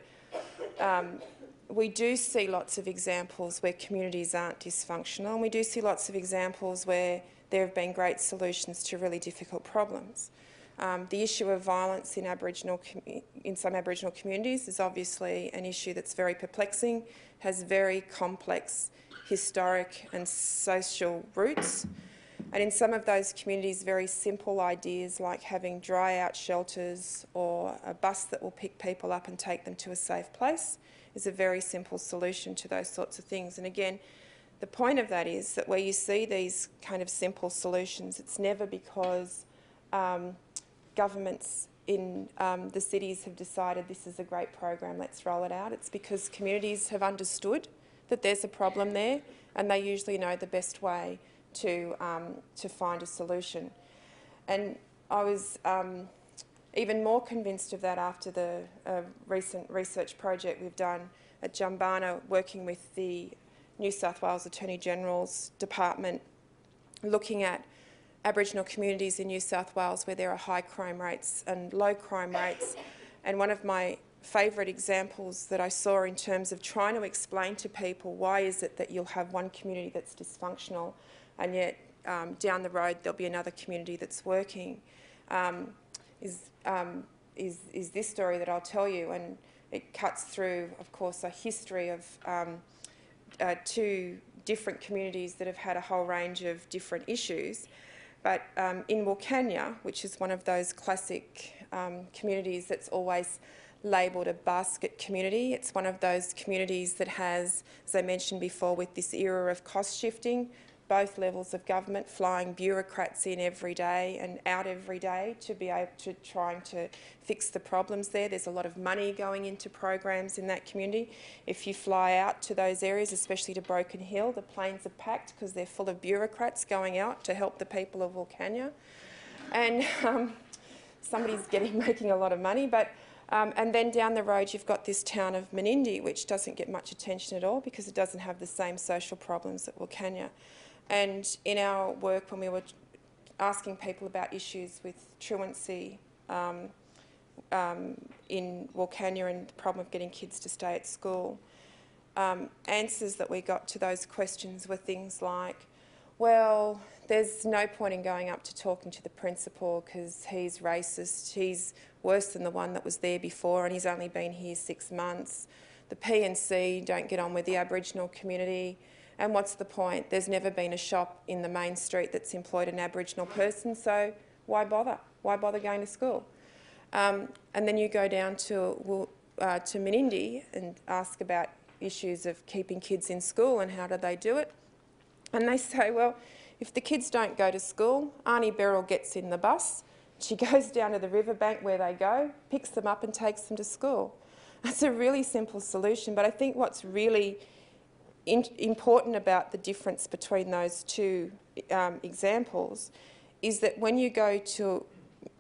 Speaker 2: we do see lots of examples where communities aren't dysfunctional, and we do see lots of examples where there have been great solutions to really difficult problems. The issue of violence in some Aboriginal communities is obviously an issue that's very perplexing, has very complex historic and social roots. And in some of those communities, very simple ideas like having dry-out shelters or a bus that will pick people up and take them to a safe place is a very simple solution to those sorts of things. And again, the point of that is that where you see these kind of simple solutions, it's never because governments in the cities have decided this is a great program, let's roll it out. It's because communities have understood that there's a problem there, and they usually know the best way to find a solution. And I was even more convinced of that after the recent research project we've done at Jumbana, working with the New South Wales Attorney General's Department, looking at Aboriginal communities in New South Wales where there are high crime rates and low crime rates. And one of my favourite examples that I saw in terms of trying to explain to people why is it that you'll have one community that's dysfunctional and yet down the road there'll be another community that's working, is this story that I'll tell you. And It cuts through, of course, a history of two different communities that have had a whole range of different issues. But in Wilcannia, which is one of those classic communities that's always labelled a basket community, it's one of those communities that has, as I mentioned before, with this era of cost shifting, both levels of government flying bureaucrats in every day and out every day to be able to trying to fix the problems there. There's a lot of money going into programs in that community. If you fly out to those areas, especially to Broken Hill, the planes are packed because they're full of bureaucrats going out to help the people of Wilcannia. And somebody's making a lot of money. But and then down the road you've got this town of Menindee, which doesn't get much attention at all because it doesn't have the same social problems that Wilcannia. And in our work, when we were asking people about issues with truancy in Wilcannia and the problem of getting kids to stay at school, answers that we got to those questions were things like, well, there's no point in going up to talking to the principal because he's racist, he's worse than the one that was there before and he's only been here 6 months. The P&C don't get on with the Aboriginal community. And what's the point? There's never been a shop in the main street that's employed an Aboriginal person, so why bother? Why bother going to school? And then you go down to Menindee and ask about issues of keeping kids in school and how do they do it. And they say, well, if the kids don't go to school, Auntie Beryl gets in the bus, she goes down to the riverbank where they go, picks them up and takes them to school. That's a really simple solution, but I think what's really important about the difference between those two examples is that when you go to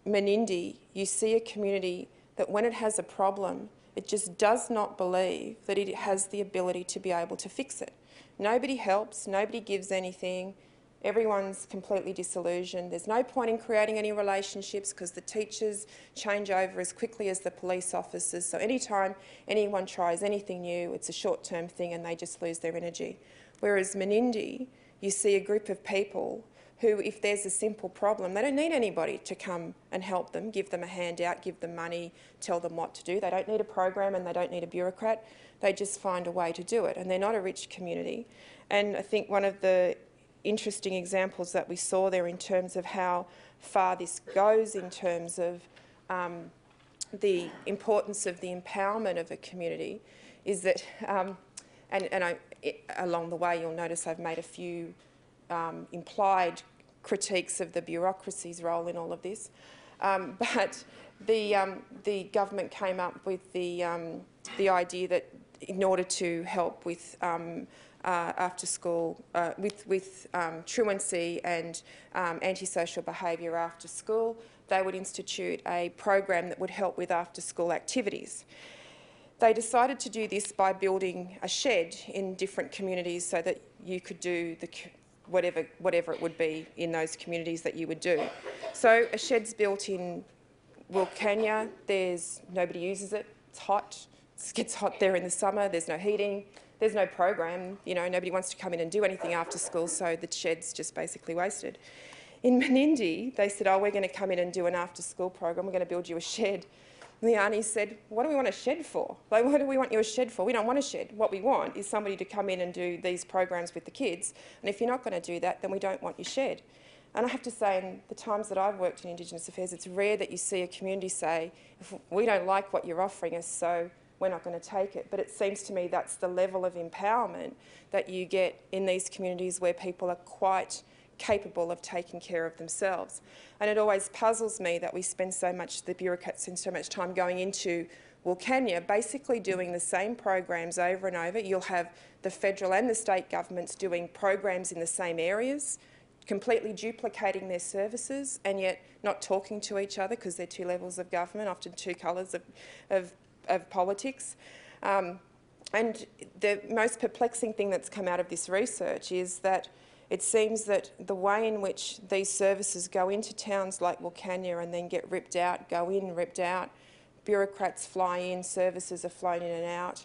Speaker 2: Menindee, you see a community that when it has a problem, it just does not believe that it has the ability to be able to fix it. Nobody helps, nobody gives anything, everyone's completely disillusioned. There's no point in creating any relationships because the teachers change over as quickly as the police officers. So anytime anyone tries anything new, it's a short-term thing and they just lose their energy. Whereas Menindee, you see a group of people who, if there's a simple problem, they don't need anybody to come and help them, give them a handout, give them money, tell them what to do. They don't need a program and they don't need a bureaucrat. They just find a way to do it. And they're not a rich community. And I think one of the interesting examples that we saw there in terms of how far this goes in terms of the importance of the empowerment of a community is that, along the way you'll notice I've made a few implied critiques of the bureaucracy's role in all of this, but the government came up with the idea that in order to help with after school, with truancy and antisocial behaviour after school, they would institute a program that would help with after school activities. They decided to do this by building a shed in different communities so that you could do the whatever it would be in those communities that you would do. So a shed's built in Wilcannia, nobody uses it, it's hot, it gets hot there in the summer, there's no heating, there's no program, you know, nobody wants to come in and do anything after school, so the shed's just basically wasted. In Menindee, they said, oh, we're going to come in and do an after-school program, we're going to build you a shed. And the auntie said, what do we want a shed for? Like, what do we want you a shed for? We don't want a shed. What we want is somebody to come in and do these programs with the kids, and if you're not going to do that, then we don't want your shed. And I have to say, in the times that I've worked in Indigenous affairs, it's rare that you see a community say, if we don't like what you're offering us, so we're not going to take it. But it seems to me that's the level of empowerment that you get in these communities where people are quite capable of taking care of themselves. And it always puzzles me that we spend the bureaucrats spend so much time going into Wilcannia, basically doing the same programs over and over. You'll have the federal and the state governments doing programs in the same areas, completely duplicating their services and yet not talking to each other because they're two levels of government, often two colours of politics. And the most perplexing thing that's come out of this research is that it seems that the way in which these services go into towns like Wilcannia and then get ripped out, go in, ripped out, bureaucrats fly in, services are flown in and out,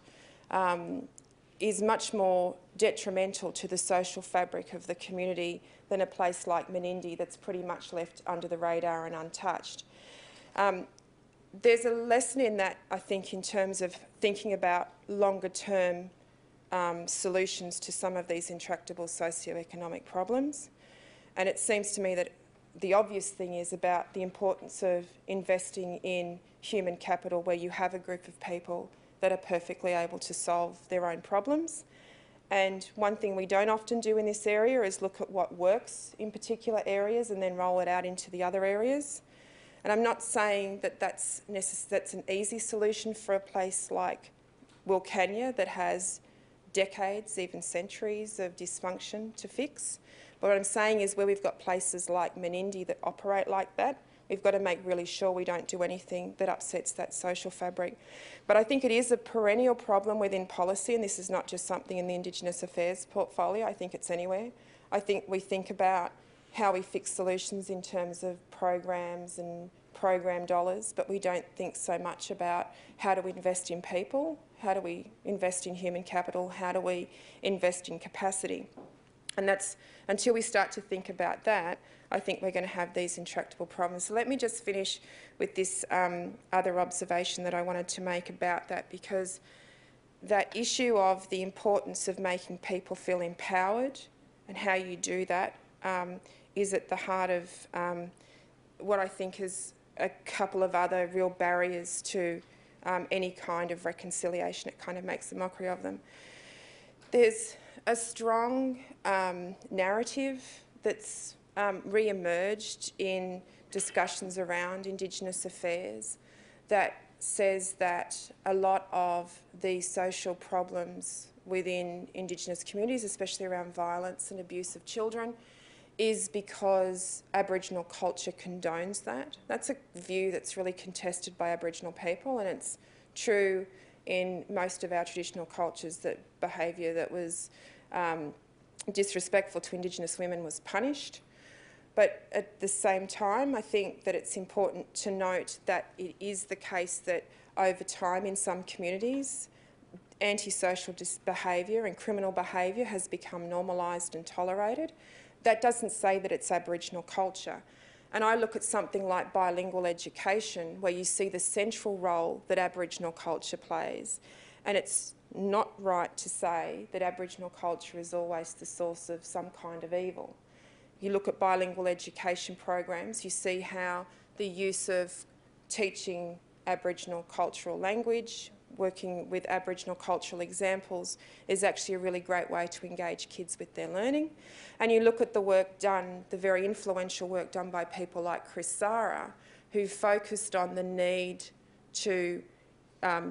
Speaker 2: is much more detrimental to the social fabric of the community than a place like Menindee that's pretty much left under the radar and untouched. there's a lesson in that, I think, in terms of thinking about longer term solutions to some of these intractable socioeconomic problems. And it seems to me that the obvious thing is about the importance of investing in human capital where you have a group of people that are perfectly able to solve their own problems. And one thing we don't often do in this area is look at what works in particular areas and then roll it out into the other areas. And I'm not saying that that's an easy solution for a place like Wilcannia that has decades, even centuries of dysfunction to fix. But what I'm saying is where we've got places like Menindee that operate like that, we've got to make really sure we don't do anything that upsets that social fabric. But I think it is a perennial problem within policy, and this is not just something in the Indigenous Affairs portfolio, I think it's anywhere. I think we think about how we fix solutions in terms of programs and program dollars, but we don't think so much about how do we invest in people, how do we invest in human capital, how do we invest in capacity. And that's, until we start to think about that, I think we're going to have these intractable problems. So let me just finish with this other observation that I wanted to make about that, because that issue of the importance of making people feel empowered and how you do that is at the heart of what I think is a couple of other real barriers to any kind of reconciliation. It kind of makes a mockery of them. There's a strong narrative that's re-emerged in discussions around Indigenous affairs that says that a lot of the social problems within Indigenous communities, especially around violence and abuse of children, is because Aboriginal culture condones that. That's a view that's really contested by Aboriginal people, and it's true in most of our traditional cultures that behaviour that was disrespectful to Indigenous women was punished. But at the same time, I think that it's important to note that it is the case that over time in some communities, antisocial behaviour and criminal behaviour has become normalised and tolerated. That doesn't say that it's Aboriginal culture. And I look at something like bilingual education, where you see the central role that Aboriginal culture plays. And it's not right to say that Aboriginal culture is always the source of some kind of evil. You look at bilingual education programs, you see how the use of teaching Aboriginal cultural language, working with Aboriginal cultural examples, is actually a really great way to engage kids with their learning. And you look at the work done, the very influential work done by people like Chris Sara, who focused on the need to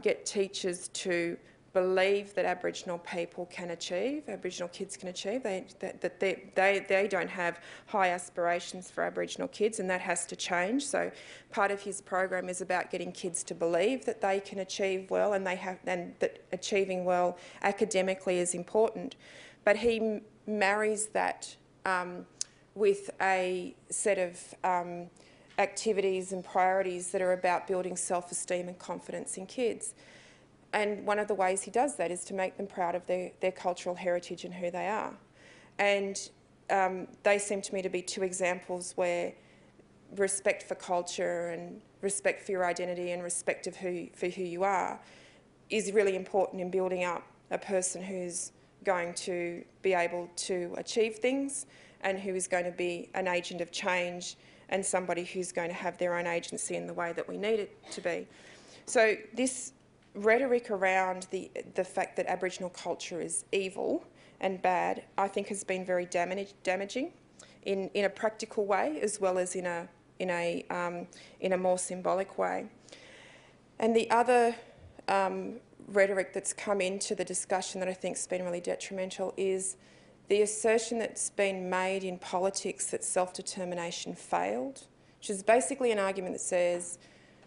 Speaker 2: get teachers to believe that Aboriginal people can achieve, Aboriginal kids can achieve, that they don't have high aspirations for Aboriginal kids, and that has to change. So part of his program is about getting kids to believe that they can achieve well, and that achieving well academically is important. But he marries that with a set of activities and priorities that are about building self-esteem and confidence in kids. And one of the ways he does that is to make them proud of their cultural heritage and who they are. And they seem to me to be two examples where respect for culture and respect for your identity and respect for who you are is really important in building up a person who's going to be able to achieve things and who is going to be an agent of change and somebody who's going to have their own agency in the way that we need it to be. So this rhetoric around the fact that Aboriginal culture is evil and bad, I think has been very damaging in a practical way as well as in a more symbolic way. And the other rhetoric that's come into the discussion that I think has been really detrimental is the assertion that's been made in politics that self-determination failed, which is basically an argument that says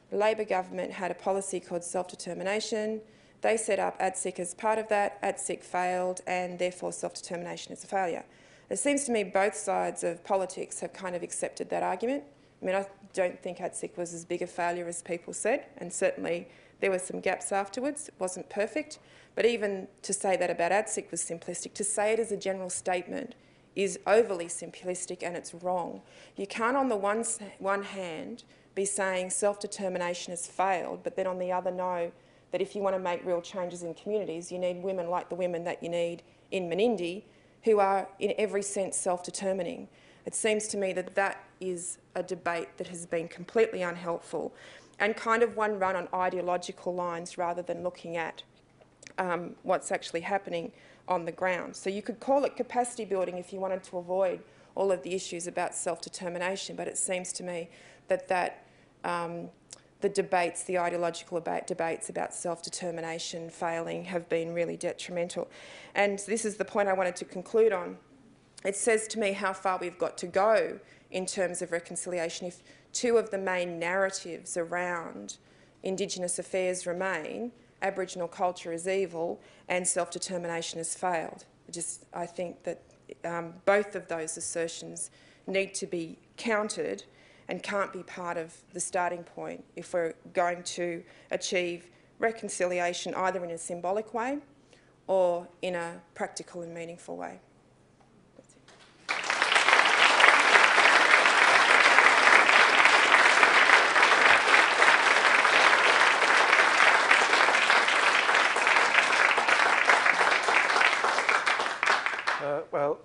Speaker 2: the Labor government had a policy called self-determination. They set up ADSIC as part of that. ADSIC failed, and therefore self-determination is a failure. It seems to me both sides of politics have kind of accepted that argument. I mean, I don't think ADSIC was as big a failure as people said, and certainly there were some gaps afterwards. It wasn't perfect. But even to say that about ADSIC was simplistic. To say it as a general statement is overly simplistic, and it's wrong. You can't, on the one hand, be saying self-determination has failed, but then on the other know that if you want to make real changes in communities, you need women like the women that you need in Menindee, who are in every sense self-determining. It seems to me that that is a debate that has been completely unhelpful and kind of one run on ideological lines rather than looking at what's actually happening on the ground. So you could call it capacity building if you wanted to avoid all of the issues about self-determination, but it seems to me that the debates, the ideological debates about self-determination failing have been really detrimental. And this is the point I wanted to conclude on. It says to me how far we've got to go in terms of reconciliation if two of the main narratives around Indigenous affairs remain: Aboriginal culture is evil and self-determination has failed. I think that both of those assertions need to be countered and can't be part of the starting point if we're going to achieve reconciliation either in a symbolic way or in a practical and meaningful way. That's it.
Speaker 1: Well,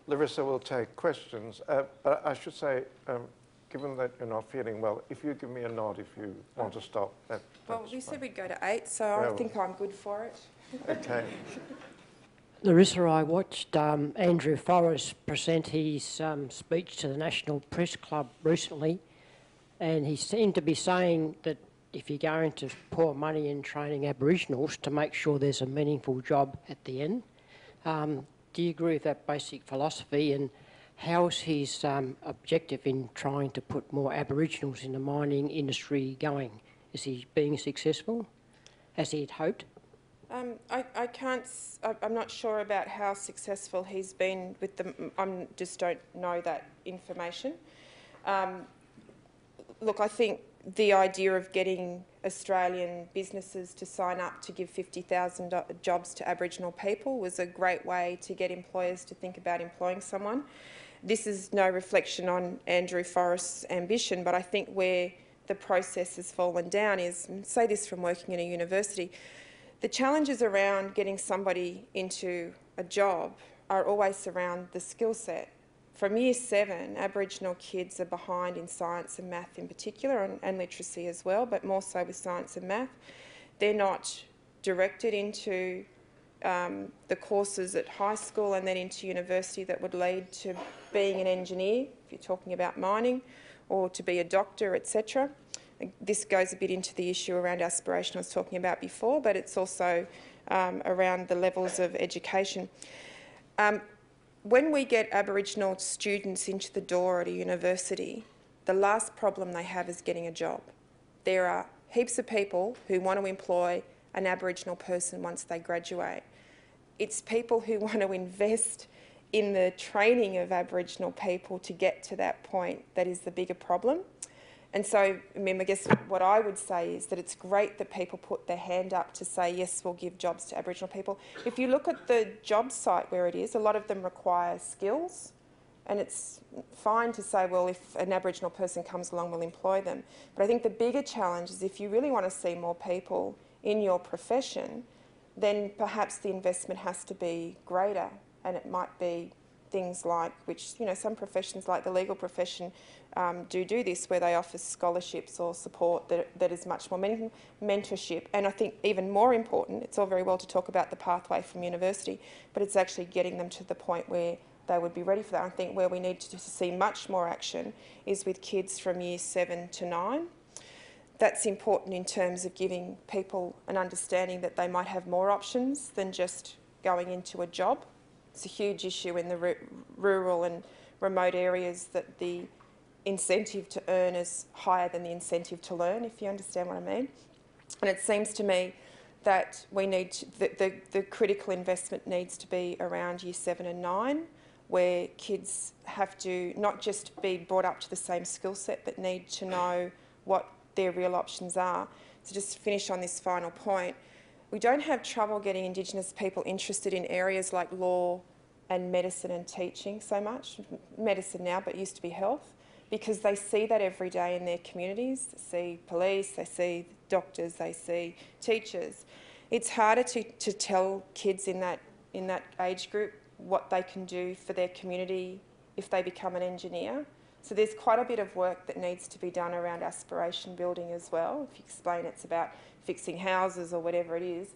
Speaker 1: Larissa will take questions, but I should say, given that you're not feeling well, if you give me a nod if you want to stop.
Speaker 2: Well, we said we'd go to 8, so I think I'm good for it.
Speaker 1: Okay.
Speaker 3: Larissa, I watched Andrew Forrest present his speech to the National Press Club recently, and he seemed to be saying that if you're going to pour money in training Aboriginals, to make sure there's a meaningful job at the end. Do you agree with that basic philosophy, and how's his objective in trying to put more Aboriginals in the mining industry going? Is he being successful, as he had hoped? I'm not sure about how successful he's been with them. I just don't know that information. Look, I think the idea of getting Australian businesses to sign up to give 50,000 jobs to Aboriginal people was a great way to get employers to think about employing someone. This is no reflection on Andrew Forrest's ambition, but I think where the process has fallen down is, and say this from working in a university, the challenges around getting somebody into a job are always around the skill set. From year 7, Aboriginal kids are behind in science and math in particular, and literacy as well, but more so with science and math. They're not directed into the courses at high school and then into university that would lead to being an engineer, if you're talking about mining, or to be a doctor, etc. This goes a bit into the issue around aspiration I was talking about before, but it's also around the levels of education. When we get Aboriginal students into the door at a university, the last problem they have is getting a job. There are heaps of people who want to employ an Aboriginal person once they graduate. It's people who want to invest in the training of Aboriginal people to get to that point that is the bigger problem. And so, I mean, I guess what I would say is that it's great that people put their hand up to say, yes, we'll give jobs to Aboriginal people. If you look at the job site where it is, a lot of them require skills, and it's fine to say, well, if an Aboriginal person comes along, we'll employ them. But I think the bigger challenge is if you really want to see more people in your profession, then perhaps the investment has to be greater, and it might be things like, which, you know, some professions like the legal profession do this, where they offer scholarships or support that is much more mentorship. And I think even more important, it's all very well to talk about the pathway from university, but it's actually getting them to the point where they would be ready for that. I think where we need to see much more action is with kids from year 7 to 9. That's important in terms of giving people an understanding that they might have more options than just going into a job. It's a huge issue in the rural and remote areas that the incentive to earn is higher than the incentive to learn, if you understand what I mean. And it seems to me that we need to, the critical investment needs to be around year 7 and 9, where kids have to not just be brought up to the same skill set, but need to know what their real options are. So just to finish on this final point, we don't have trouble getting Indigenous people interested in areas like law and medicine and teaching so much. Medicine now, but used to be health. because they see that every day in their communities. They see police, they see doctors, they see teachers. It's harder to tell kids in that age group what they can do for their community if they become an engineer. So there's quite a bit of work that needs to be done around aspiration building as well. If you explain it's about fixing houses or whatever it is,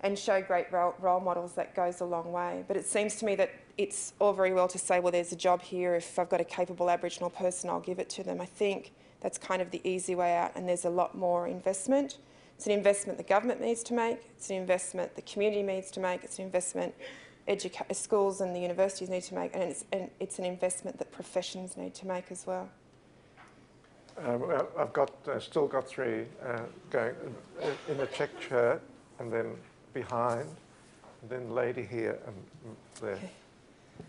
Speaker 3: and show great role models, that goes a long way. But it seems to me that it's all very well to say, well, there's a job here. If I've got a capable Aboriginal person, I'll give it to them. I think that's kind of the easy way out, and there's a lot more investment. It's an investment the government needs to make. It's an investment the community needs to make. It's an investment schools and the universities need to make, and it's an investment that professions need to make as well.
Speaker 1: Well, I've still got three going in a check shirt, and then behind, and then lady here and there. Okay.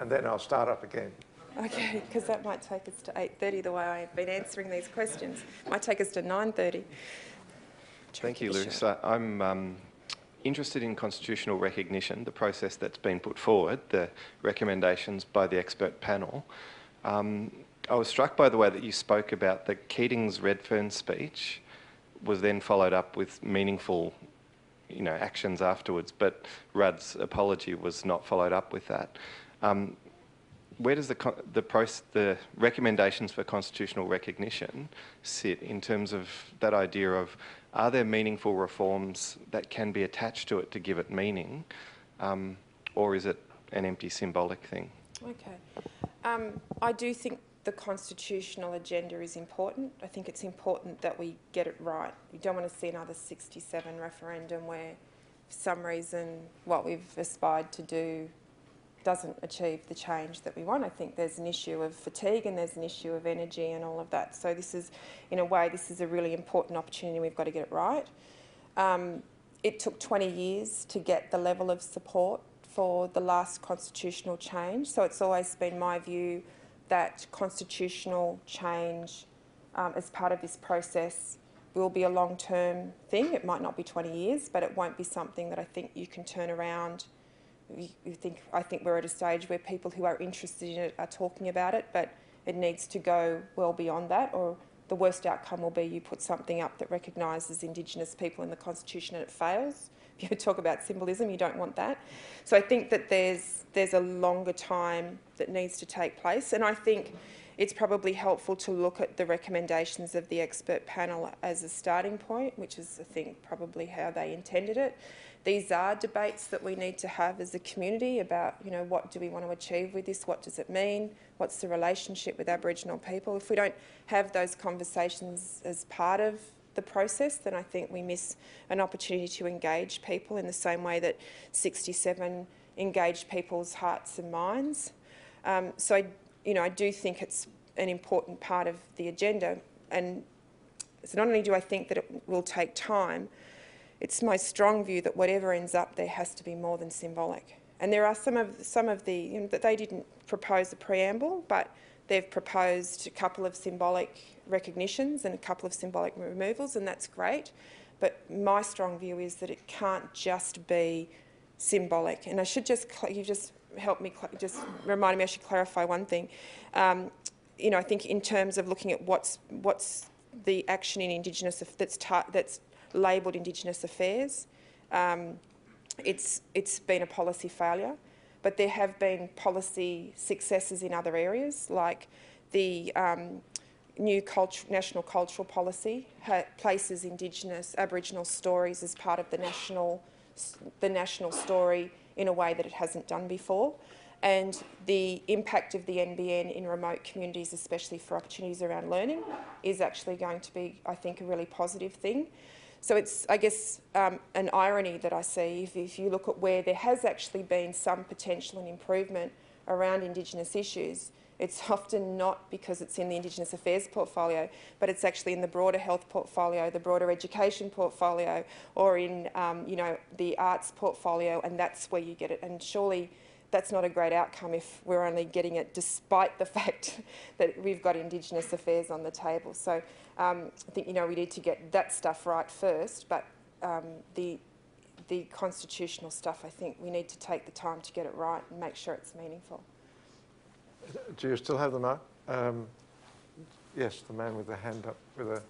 Speaker 1: And then I'll start up again.
Speaker 3: Okay, because that might take us to 8:30 the way I've been answering these questions. Might take us to 9:30.
Speaker 4: Thank you, Larissa. I'm interested in constitutional recognition, the process that's been put forward, the recommendations by the expert panel. I was struck by the way that you spoke about the Keating's Redfern speech was then followed up with meaningful actions afterwards, but Rudd's apology was not followed up with that. Where does the recommendations for constitutional recognition sit in terms of that idea of, are there meaningful reforms that can be attached to it to give it meaning, or is it an empty symbolic thing?
Speaker 3: Okay. I do think the constitutional agenda is important. I think it's important that we get it right. We don't want to see another 67 referendum where, for some reason, what we've aspired to do doesn't achieve the change that we want. I think there's an issue of fatigue and there's an issue of energy and all of that. So this is, in a way, this is a really important opportunity. We've got to get it right. It took 20 years to get the level of support for the last constitutional change. So it's always been my view that constitutional change as part of this process will be a long-term thing. It might not be 20 years, but it won't be something that I think you can turn around. I think we're at a stage where people who are interested in it are talking about it, but it needs to go well beyond that, or the worst outcome will be you put something up that recognises Indigenous people in the Constitution and it fails. If you talk about symbolism, you don't want that. So I think that there's a longer time that needs to take place, and I think it's probably helpful to look at the recommendations of the expert panel as a starting point, which is, I think, probably how they intended it. These are debates that we need to have as a community about, what do we want to achieve with this? What does it mean? What's the relationship with Aboriginal people? If we don't have those conversations as part of the process, then I think we miss an opportunity to engage people in the same way that 67 engaged people's hearts and minds. So I do think it's an important part of the agenda, and so not only do I think that it will take time, it's my strong view that whatever ends up there has to be more than symbolic. And there are some of the that they didn't propose a preamble, but they've proposed a couple of symbolic recognitions and a couple of symbolic removals, and that's great. But my strong view is that it can't just be symbolic. And I should you just helped me, just reminded me I should clarify one thing. I think in terms of looking at what's the action in Indigenous that's labelled Indigenous affairs, it's been a policy failure, but there have been policy successes in other areas, like the new national cultural policy places Indigenous Aboriginal stories as part of the national story in a way that it hasn't done before. And the impact of the NBN in remote communities, especially for opportunities around learning, is actually going to be, I think, a really positive thing. So it's, I guess, an irony that I see if you look at where there has actually been some potential and improvement around Indigenous issues. It's often not because it's in the Indigenous Affairs portfolio, but it's actually in the broader health portfolio, the broader education portfolio, or in the arts portfolio, and that's where you get it. And surely that's not a great outcome if we're only getting it despite the fact that we've got Indigenous affairs on the table. So I think we need to get that stuff right first, but the constitutional stuff, I think we need to take the time to get it right and make sure it's meaningful.
Speaker 1: Do you still have the mic? Yes, the man with the hand up with a...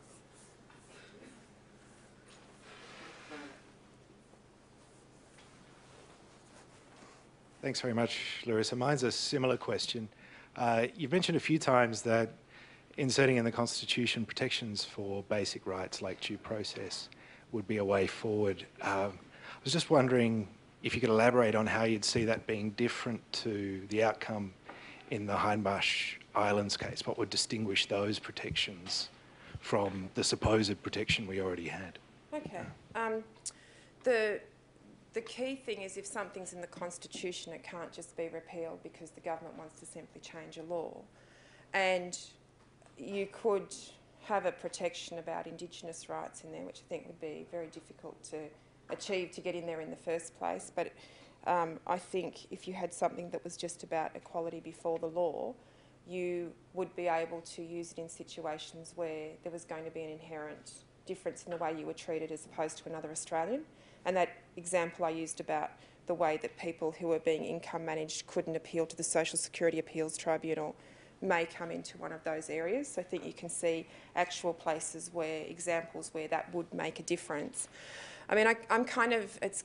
Speaker 5: Thanks very much, Larissa. Mine's a similar question. You've mentioned a few times that inserting in the Constitution protections for basic rights like due process would be a way forward. I was just wondering if you could elaborate on how you'd see that being different to the outcome in the Hindmarsh Islands case. What would distinguish those protections from the supposed protection we already had?
Speaker 3: Okay. The key thing is if something's in the Constitution, it can't just be repealed because the government wants to simply change a law. And you could have a protection about Indigenous rights in there, which I think would be very difficult to achieve to get in there in the first place. But I think if you had something that was just about equality before the law, you would be able to use it in situations where there was going to be an inherent difference in the way you were treated as opposed to another Australian. And that example I used about the way that people who were being income managed couldn't appeal to the Social Security Appeals Tribunal may come into one of those areas. So I think you can see actual places where, examples where that would make a difference. I mean, I'm kind of, it's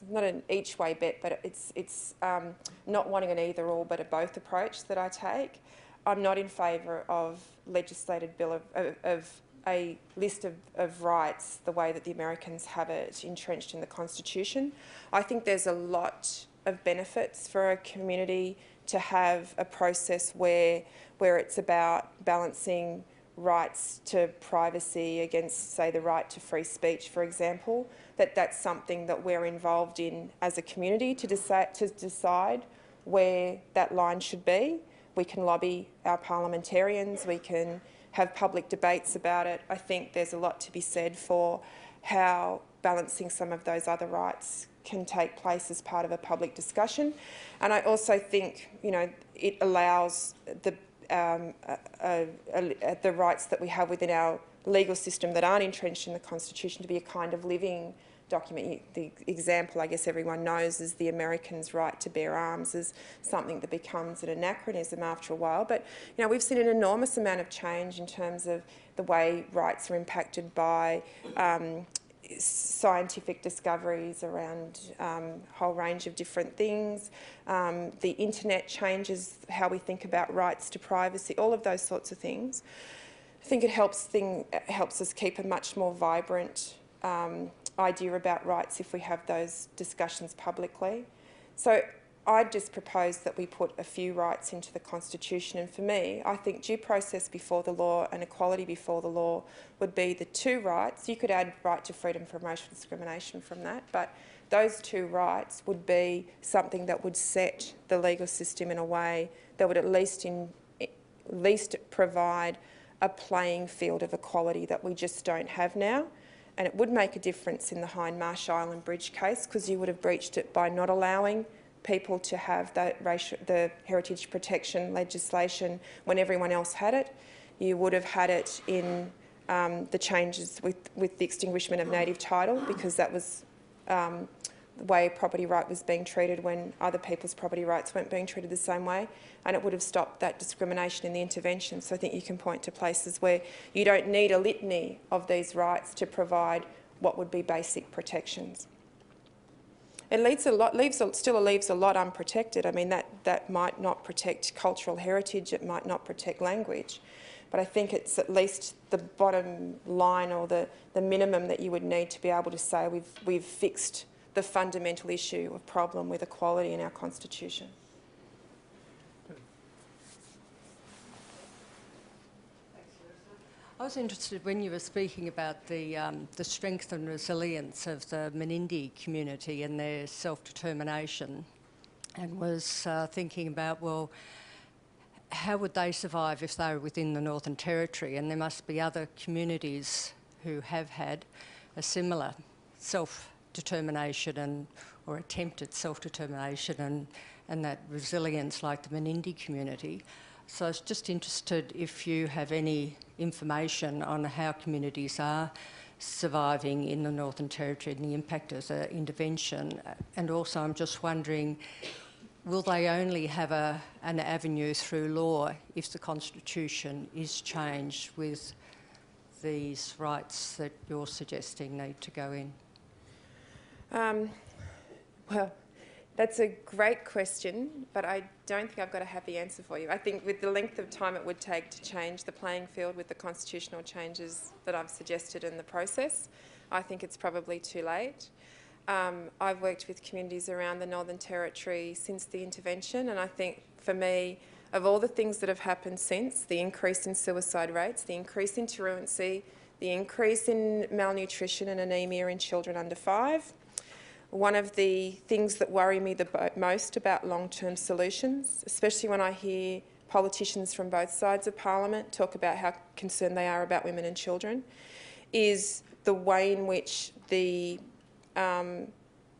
Speaker 3: not an each way bet, but it's not wanting an either or but a both approach that I take. I'm not in favour of legislated bill of a list of rights the way that the Americans have it entrenched in the Constitution. I think there's a lot of benefits for a community to have a process where it's about balancing rights to privacy against, say, the right to free speech, for example, that's something that we're involved in as a community to decide where that line should be. We can lobby our parliamentarians, we can have public debates about it. I think there's a lot to be said for how balancing some of those other rights can take place as part of a public discussion. And I also think, you know, it allows the rights that we have within our legal system that aren't entrenched in the Constitution to be a kind of living document. The example I guess everyone knows is the Americans' right to bear arms is something that becomes an anachronism after a while. But you know, we've seen an enormous amount of change in terms of the way rights are impacted by scientific discoveries around a whole range of different things. The internet changes how we think about rights to privacy, all of those sorts of things. I think it helps us keep a much more vibrant idea about rights if we have those discussions publicly. So I'd just propose that we put a few rights into the Constitution, and for me, I think due process before the law and equality before the law would be the two rights. You could add right to freedom from racial discrimination from that, but those two rights would be something that would set the legal system in a way that would at least provide a playing field of equality that we just don't have now. And it would make a difference in the Hindmarsh Island Bridge case because you would have breached it by not allowing people to have the heritage protection legislation when everyone else had it. You would have had it in the changes with the extinguishment of native title because that was the way property right was being treated when other people's property rights weren't being treated the same way, and it would have stopped that discrimination in the intervention. So I think you can point to places where you don't need a litany of these rights to provide what would be basic protections. It still leaves a lot unprotected. I mean, that might not protect cultural heritage, it might not protect language, but I think it's at least the bottom line or the minimum that you would need to be able to say we've fixed the fundamental issue of problem with equality in our Constitution.
Speaker 6: I was interested when you were speaking about the strength and resilience of the Menindee community and their self-determination, and was thinking about, well, how would they survive if they were within the Northern Territory? And there must be other communities who have had a similar self-determination or attempted self-determination and that resilience like the Menindee community. So I was just interested if you have any information on how communities are surviving in the Northern Territory and the impact of the intervention. And also I'm just wondering, will they only have an avenue through law if the Constitution is changed with these rights that you're suggesting need to go in?
Speaker 2: Well, that's a great question, but I don't think I've got a happy answer for you. I think with the length of time it would take to change the playing field with the constitutional changes that I've suggested in the process, I think it's probably too late. I've worked with communities around the Northern Territory since the intervention, and I think for me, of all the things that have happened since, the increase in suicide rates, the increase in truancy, the increase in malnutrition and anaemia in children under 5, one of the things that worry me the most about long-term solutions, especially when I hear politicians from both sides of Parliament talk about how concerned they are about women and children, is the way in which the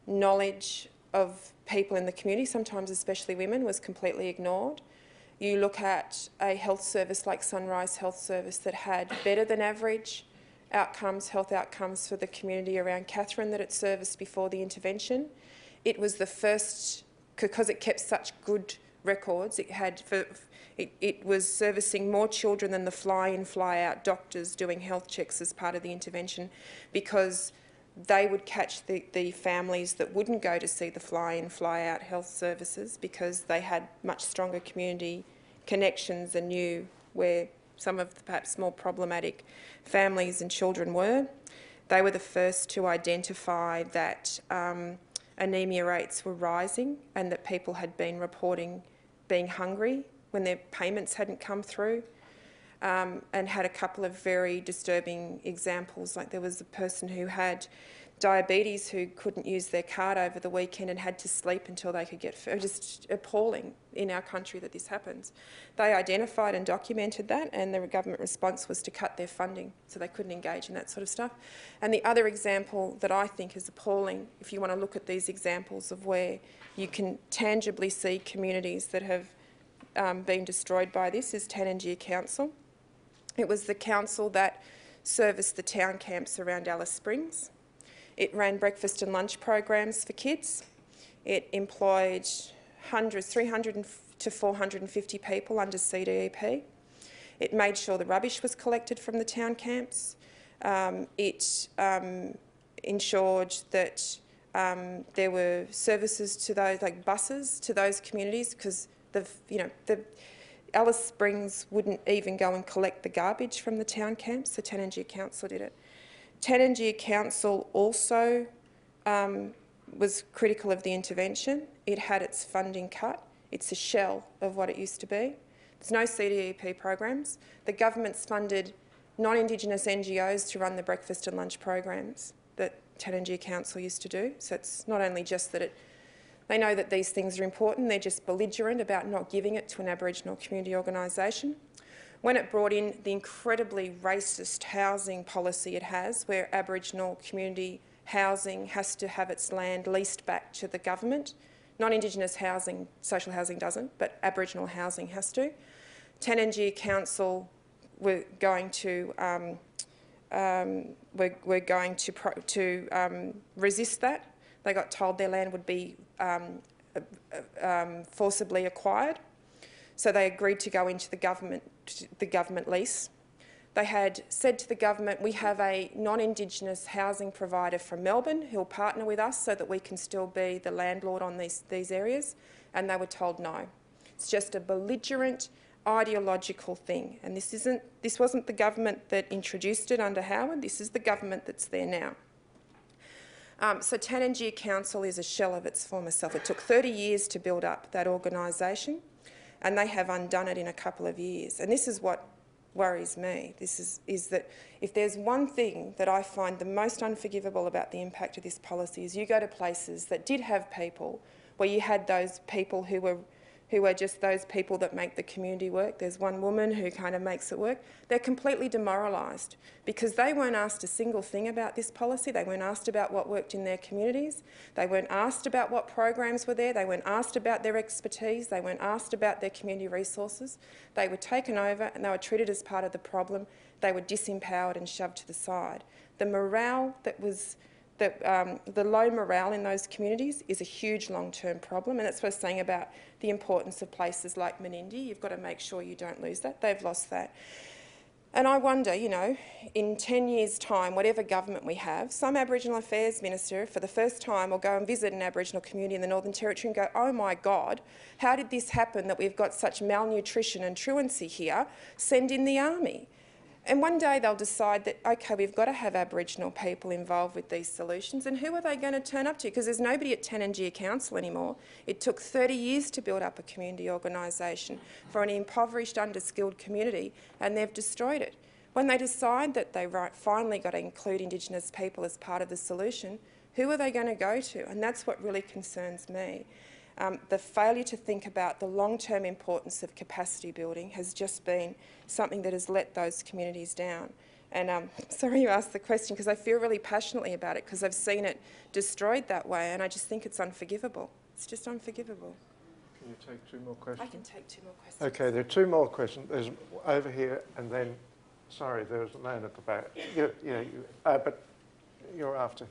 Speaker 2: knowledge of people in the community, sometimes especially women, was completely ignored. You look at a health service like Sunrise Health Service that had better than average outcomes, health outcomes for the community around Katherine that it serviced before the intervention. It was the first, because it kept such good records, it was servicing more children than the fly-in, fly-out doctors doing health checks as part of the intervention, because they would catch the families that wouldn't go to see the fly-in, fly-out health services because they had much stronger community connections and knew where some of the perhaps more problematic families and children were. They were the first to identify that anaemia rates were rising and that people had been reporting being hungry when their payments hadn't come through, and had a couple of very disturbing examples. Like there was a person who had diabetes who couldn't use their card over the weekend and had to sleep until they could get food. Just appalling in our country that this happens. They identified and documented that, and the government response was to cut their funding so they couldn't engage in that sort of stuff. And the other example that I think is appalling, if you want to look at these examples of where you can tangibly see communities that have been destroyed by this, is Tanangia Council. It was the council that serviced the town camps around Alice Springs. It ran breakfast and lunch programs for kids. It employed 300 to 450 people under CDEP. It made sure the rubbish was collected from the town camps. It ensured that there were services to those, like buses to those communities, because Alice Springs wouldn't even go and collect the garbage from the town camps, so Tanangia Council did it. Tanangia Council also was critical of the intervention. It had its funding cut. It's a shell of what it used to be. There's no CDEP programs. The government's funded non-Indigenous NGOs to run the breakfast and lunch programs that Tanangia Council used to do. So it's not only just that they know that these things are important, they're just belligerent about not giving it to an Aboriginal community organisation. When it brought in the incredibly racist housing policy it has, where Aboriginal community housing has to have its land leased back to the government, non-Indigenous housing, social housing doesn't, but Aboriginal housing has to. Tanangia Council were going to resist that. They got told their land would be forcibly acquired, so they agreed to go into the government lease. They had said to the government, we have a non-Indigenous housing provider from Melbourne who'll partner with us so that we can still be the landlord on these areas, and they were told no. It's just a belligerent ideological thing, and this wasn't the government that introduced it under Howard, this is the government that's there now. So Tanangia Council is a shell of its former self. It took 30 years to build up that organisation, and they have undone it in a couple of years. And this is what worries me. This is that if there's one thing that I find the most unforgivable about the impact of this policy is you go to places that did have people, where you had those people who were just those people that make the community work. There's one woman who kind of makes it work. They're completely demoralised because they weren't asked a single thing about this policy. They weren't asked about what worked in their communities. They weren't asked about what programs were there. They weren't asked about their expertise. They weren't asked about their community resources. They were taken over and they were treated as part of the problem. They were disempowered and shoved to the side. The morale that was
Speaker 3: that the low morale in those communities is a huge long-term problem, and that's what I was saying about the importance of places like Menindee. You've got to make sure you don't lose that. They've lost that. And I wonder, you know, in 10 years' time, whatever government we have, some Aboriginal Affairs Minister for the first time will go and visit an Aboriginal community in the Northern Territory and go, oh my God, how did this happen that we've got such malnutrition and truancy here? Send in the army. And one day they'll decide that, okay, we've got to have Aboriginal people involved with these solutions, and who are they going to turn up to? Because there's nobody at Tanangia Council anymore. It took 30 years to build up a community organisation for an impoverished, underskilled community, and they've destroyed it. When they decide that they finally got to include Indigenous people as part of the solution, who are they going to go to? And that's what really concerns me. The failure to think about the long-term importance of capacity building has just been something that has let those communities down. And sorry you asked the question, because I feel really passionately about it, because I've seen it destroyed that way, and I just think it's unforgivable. It's just unforgivable.
Speaker 1: Can you take 2 more questions?
Speaker 3: I can take 2 more questions.
Speaker 1: Okay, there are 2 more questions. There's over here, and then, sorry, there's a man at the back. But you're after him.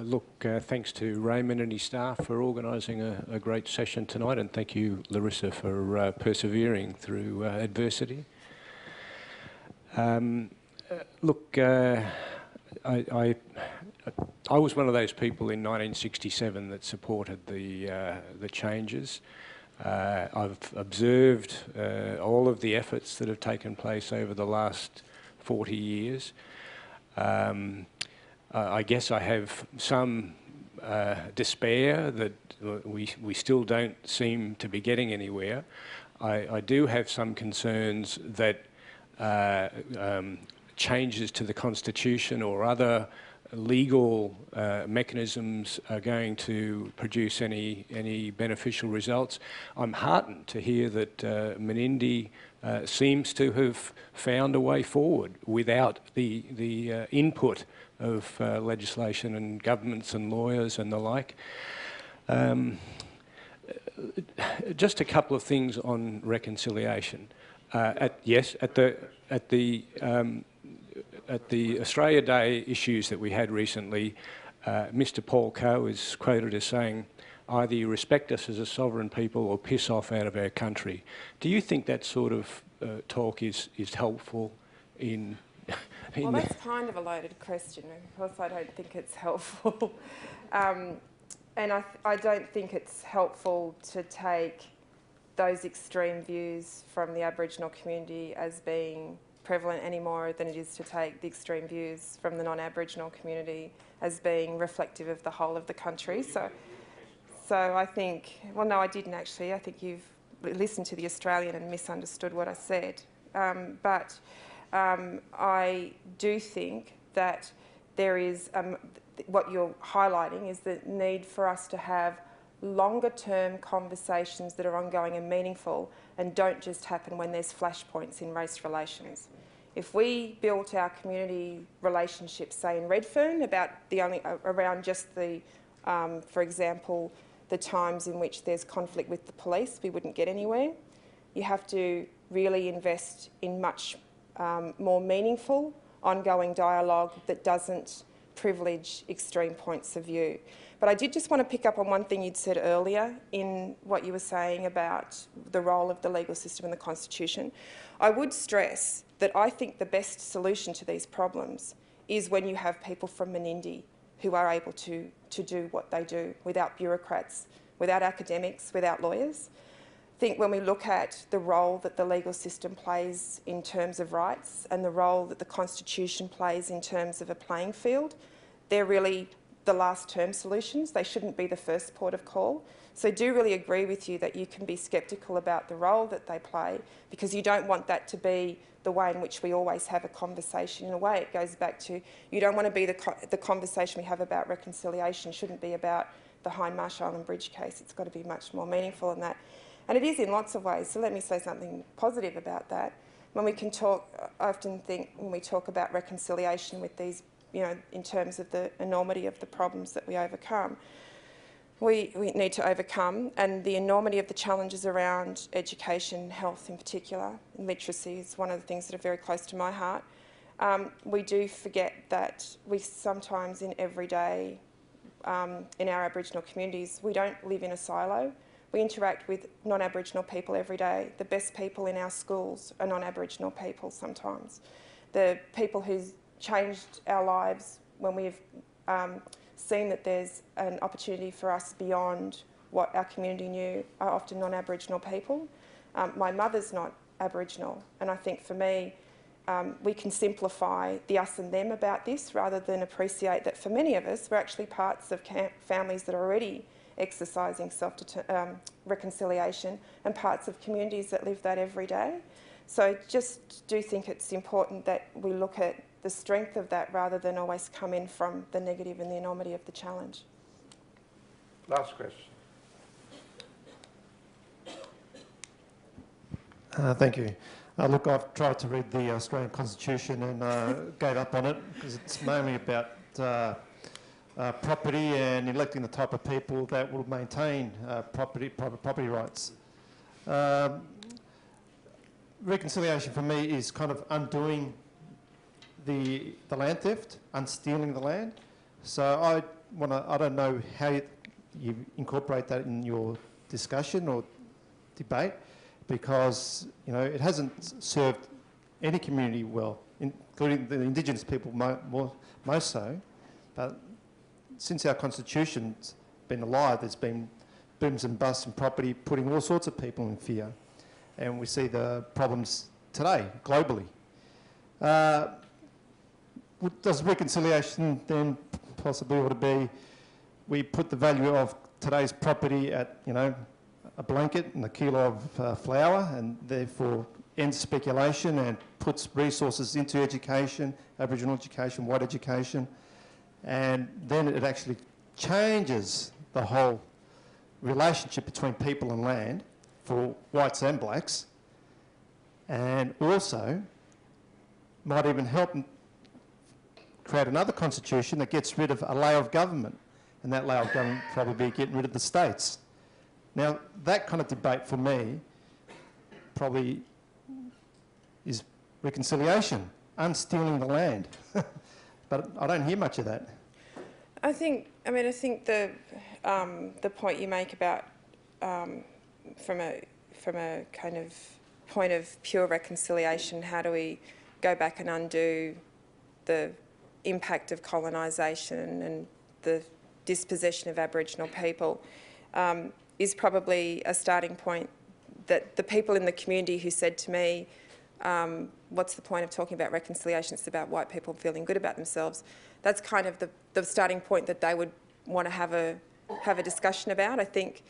Speaker 7: Look, thanks to Raimond and his staff for organising a great session tonight, and thank you, Larissa, for persevering through adversity. Look, I was one of those people in 1967 that supported the changes. I've observed all of the efforts that have taken place over the last 40 years. I guess I have some despair that we still don't seem to be getting anywhere. I do have some concerns that changes to the Constitution or other legal mechanisms are going to produce any beneficial results. I'm heartened to hear that Menindee seems to have found a way forward without the input of legislation and governments and lawyers and the like. Just a couple of things on reconciliation. At the Australia Day issues that we had recently, Mr. Paul Coe is quoted as saying, either you respect us as a sovereign people or piss off out of our country. Do you think that sort of talk is helpful in
Speaker 3: well, that's kind of a loaded question. Of course, I don't think it's helpful. And I don't think it's helpful to take those extreme views from the Aboriginal community as being prevalent any more than it is to take the extreme views from the non-Aboriginal community as being reflective of the whole of the country. So I think, well, no, I didn't actually. I think you've listened to the Australian and misunderstood what I said. But I do think that there is, what you're highlighting is the need for us to have longer term conversations that are ongoing and meaningful and don't just happen when there's flashpoints in race relations. If we built our community relationships, say in Redfern, about around just the, for example, the times in which there's conflict with the police, we wouldn't get anywhere. You have to really invest in much more meaningful, ongoing dialogue that doesn't privilege extreme points of view. But I did just want to pick up on one thing you'd said earlier in what you were saying about the role of the legal system and the Constitution. I would stress that I think the best solution to these problems is when you have people from Menindee who are able to do what they do without bureaucrats, without academics, without lawyers. I think when we look at the role that the legal system plays in terms of rights and the role that the Constitution plays in terms of a playing field, they're really the last term solutions. They shouldn't be the first port of call. So I do really agree with you that you can be sceptical about the role that they play, because you don't want that to be the way in which we always have a conversation. In a way, it goes back to, you don't want to be the conversation we have about reconciliation shouldn't be about the Hindmarsh Island Bridge case. It's got to be much more meaningful than that. And it is in lots of ways, so let me say something positive about that. When we can talk, I often think when we talk about reconciliation with these, you know, in terms of the enormity of the problems that we overcome, we need to overcome, and the enormity of the challenges around education, health in particular, and literacy is one of the things that are very close to my heart.
Speaker 2: We do forget that we sometimes in everyday, in our Aboriginal communities, we don't live in a silo. We interact with non-Aboriginal people every day. The best people in our schools are non-Aboriginal people sometimes. The people who's changed our lives when we've seen that there's an opportunity for us beyond what our community knew are often non-Aboriginal people. My mother's not Aboriginal, and I think for me, we can simplify the us and them about this rather than appreciate that for many of us, we're actually parts of families that are already exercising reconciliation and parts of communities that live that every day. So I just do think it's important that we look at the strength of that rather than always come in from the negative and the enormity of the challenge.
Speaker 1: Last question.
Speaker 8: Thank you. Look, I've tried to read the Australian Constitution and gave up on it because it's mainly about property and electing the type of people that will maintain private property rights. Reconciliation for me is kind of undoing the land theft, unstealing the land. So I don't know how you incorporate that in your discussion or debate, because it hasn't served any community well, including the Indigenous people most so. But since our Constitution's been alive, there's been booms and busts in property, putting all sorts of people in fear. And we see the problems today, globally. Does reconciliation then possibly ought to be, we put the value of today's property at, a blanket and a kilo of flour, and therefore ends speculation and puts resources into education, Aboriginal education, white education, and then it actually changes the whole relationship between people and land for whites and blacks, and also might even help create another constitution that gets rid of a layer of government, and that layer of government probably be getting rid of the states. Now, that kind of debate for me probably is reconciliation, unstealing the land. But I don't hear much of that.
Speaker 2: I think the point you make about from a kind of point of pure reconciliation, how do we go back and undo the impact of colonisation and the dispossession of Aboriginal people, is probably a starting point that the people in the community who said to me, what's the point of talking about reconciliation? It's about white people feeling good about themselves. That's kind of the starting point that they would want to have a discussion about. I think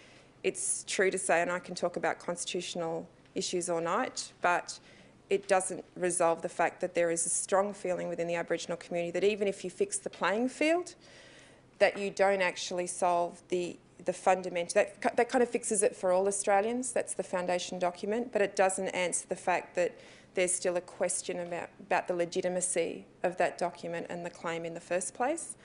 Speaker 2: it's true to say, and I can talk about constitutional issues all night, but it doesn't resolve the fact that there is a strong feeling within the Aboriginal community that even if you fix the playing field, that you don't actually solve the fundamental, that kind of fixes it for all Australians. That's the foundation document, but it doesn't answer the fact that there's still a question about the legitimacy of that document and the claim in the first place.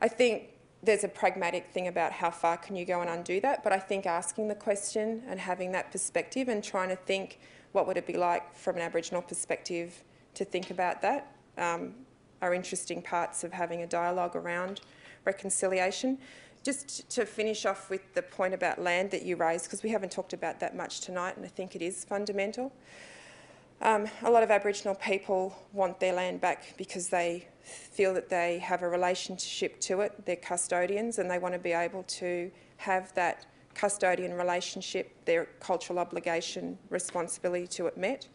Speaker 2: I think there's a pragmatic thing about how far can you go and undo that, but I think asking the question and having that perspective and trying to think what would it be like from an Aboriginal perspective to think about that are interesting parts of having a dialogue around reconciliation. Just to finish off with the point about land that you raised, because we haven't talked about that much tonight, and I think it is fundamental. A lot of Aboriginal people want their land back because they feel that they have a relationship to it. They're custodians and they want to be able to have that custodian relationship, their cultural obligation, responsibility to it met.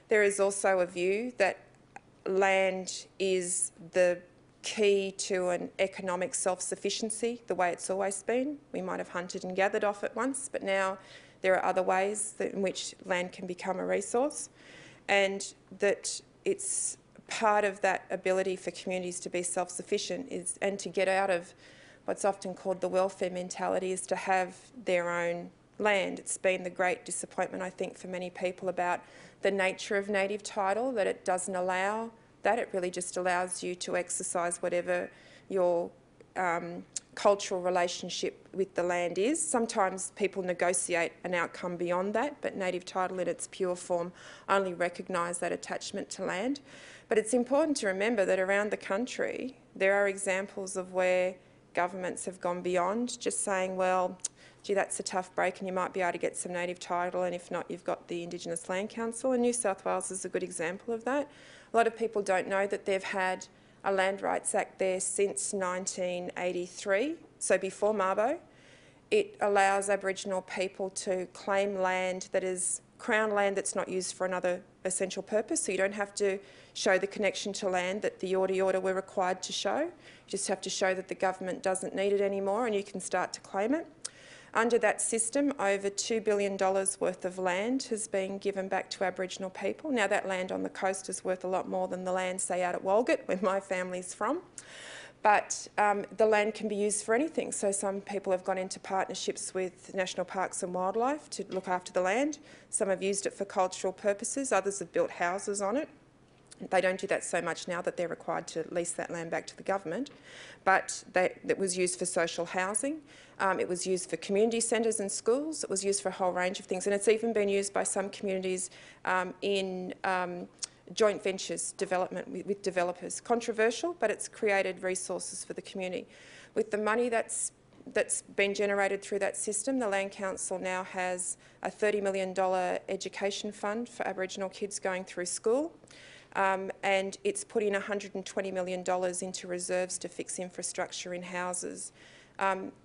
Speaker 2: There is also a view that land is the key to an economic self-sufficiency, the way it's always been. We might have hunted and gathered off it once, but now there are other ways in which land can become a resource, and that it's part of that ability for communities to be self-sufficient and to get out of what's often called the welfare mentality, is to have their own land. It's been the great disappointment, I think, for many people about the nature of native title, that it doesn't allow that. It really just allows you to exercise whatever your cultural relationship with the land is. Sometimes people negotiate an outcome beyond that, but native title in its pure form only recognise that attachment to land.
Speaker 3: But it's important to remember that around the country, there are examples of where governments have gone beyond just saying, well, gee, that's a tough break and you might be able to get some native title, and if not, you've got the Indigenous Land Council. And New South Wales is a good example of that. A lot of people don't know that they've had a Land Rights Act there since 1983, so before Mabo. It allows Aboriginal people to claim land that is Crown land that's not used for another essential purpose, so you don't have to show the connection to land that the Yorta Yorta were required to show. You just have to show that the government doesn't need it anymore and you can start to claim it. Under that system, over $2 billion worth of land has been given back to Aboriginal people. Now, that land on the coast is worth a lot more than the land, say, out at Walgett, where my family's from. But the land can be used for anything. So some people have gone into partnerships with National Parks and Wildlife to look after the land. Some have used it for cultural purposes. Others have built houses on it. They don't do that so much now that they're required to lease that land back to the government. But it was used for social housing. It was used for community centres and schools. It was used for a whole range of things. And it's even been used by some communities in joint ventures development with developers. Controversial, but it's created resources for the community. With the money that's been generated through that system, the Land Council now has a $30 million education fund for Aboriginal kids going through school, and it's put in $120 million into reserves to fix infrastructure in houses,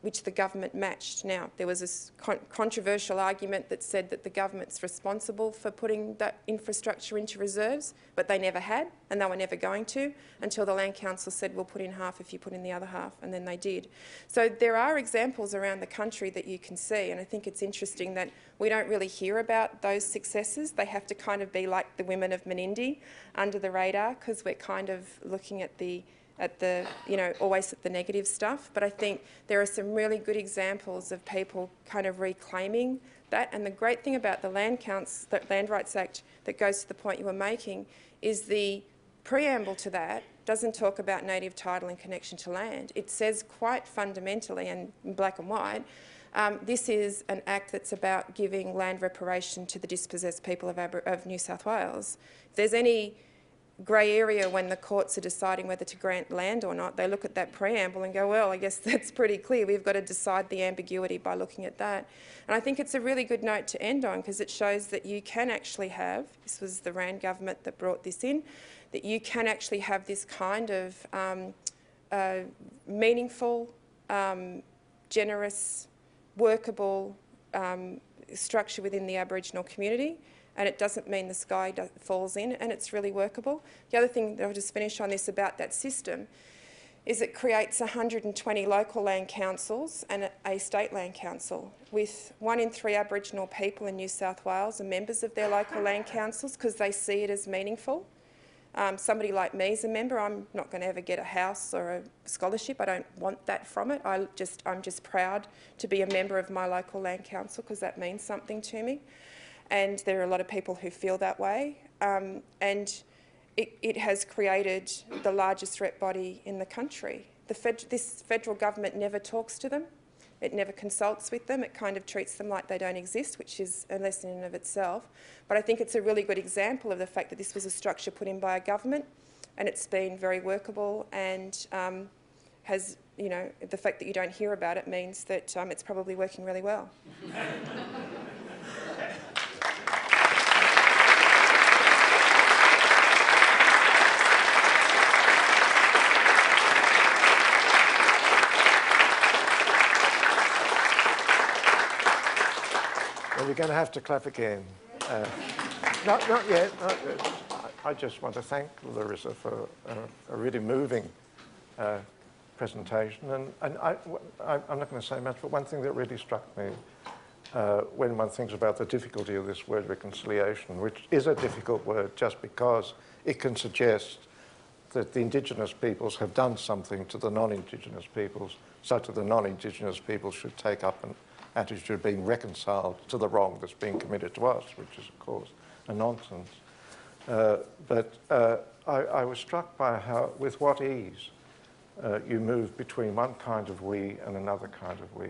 Speaker 3: which the government matched. Now, there was a controversial argument that said that the government's responsible for putting that infrastructure into reserves, but they never had, and they were never going to, until the Land Council said, we'll put in half if you put in the other half, and then they did. So there are examples around the country that you can see, and I think it's interesting that we don't really hear about those successes. They have to kind of be like the women of Menindee, under the radar, because we're kind of looking at the always at the negative stuff. But I think there are some really good examples of people kind of reclaiming that. And the great thing about the Land Rights Act that goes to the point you were making is the preamble to that doesn't talk about native title in connection to land. It says quite fundamentally and in black and white, this is an act that's about giving land reparation to the dispossessed people of New South Wales. If there's any grey area when the courts are deciding whether to grant land or not, they look at that preamble and go, well, I guess that's pretty clear. We've got to decide the ambiguity by looking at that. And I think it's a really good note to end on, because it shows that you can actually have, this was the Rand government that brought this in, that you can actually have this kind of meaningful, generous, workable structure within the Aboriginal community. And it doesn't mean the sky falls in, and it's really workable. The other thing that I'll just finish on this about that system is it creates 120 local land councils and a state land council, with 1 in 3 Aboriginal people in New South Wales are members of their local land councils because they see it as meaningful. Somebody like me is a member. I'm not going to ever get a house or a scholarship. I don't want that from it. I'm just proud to be a member of my local land council because that means something to me. And there are a lot of people who feel that way. And it has created the largest rep body in the country. This federal government never talks to them. It never consults with them. It kind of treats them like they don't exist, which is a lesson in and of itself. But I think it's a really good example of the fact that this was a structure put in by a government, and it's been very workable, and has, the fact that you don't hear about it means that it's probably working really well.
Speaker 1: Well, you're going to have to clap again. Not yet. I just want to thank Larissa for a really moving presentation. And I'm not going to say much, but one thing that really struck me when one thinks about the difficulty of this word reconciliation, which is a difficult word just because it can suggest that the Indigenous peoples have done something to the non-Indigenous peoples, such that the non-Indigenous peoples should take up an attitude of being reconciled to the wrong that's being committed to us, which is, of course, a nonsense. But I was struck by with what ease you move between one kind of we and another kind of we.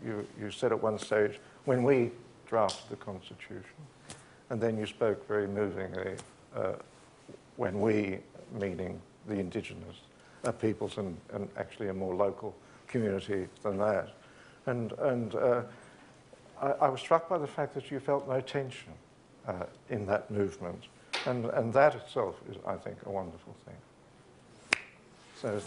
Speaker 1: You said at one stage, when we drafted the Constitution, and then you spoke very movingly when we, meaning the Indigenous peoples and actually a more local community than that. And I was struck by the fact that you felt no tension in that movement. And that itself is, I think, a wonderful thing. So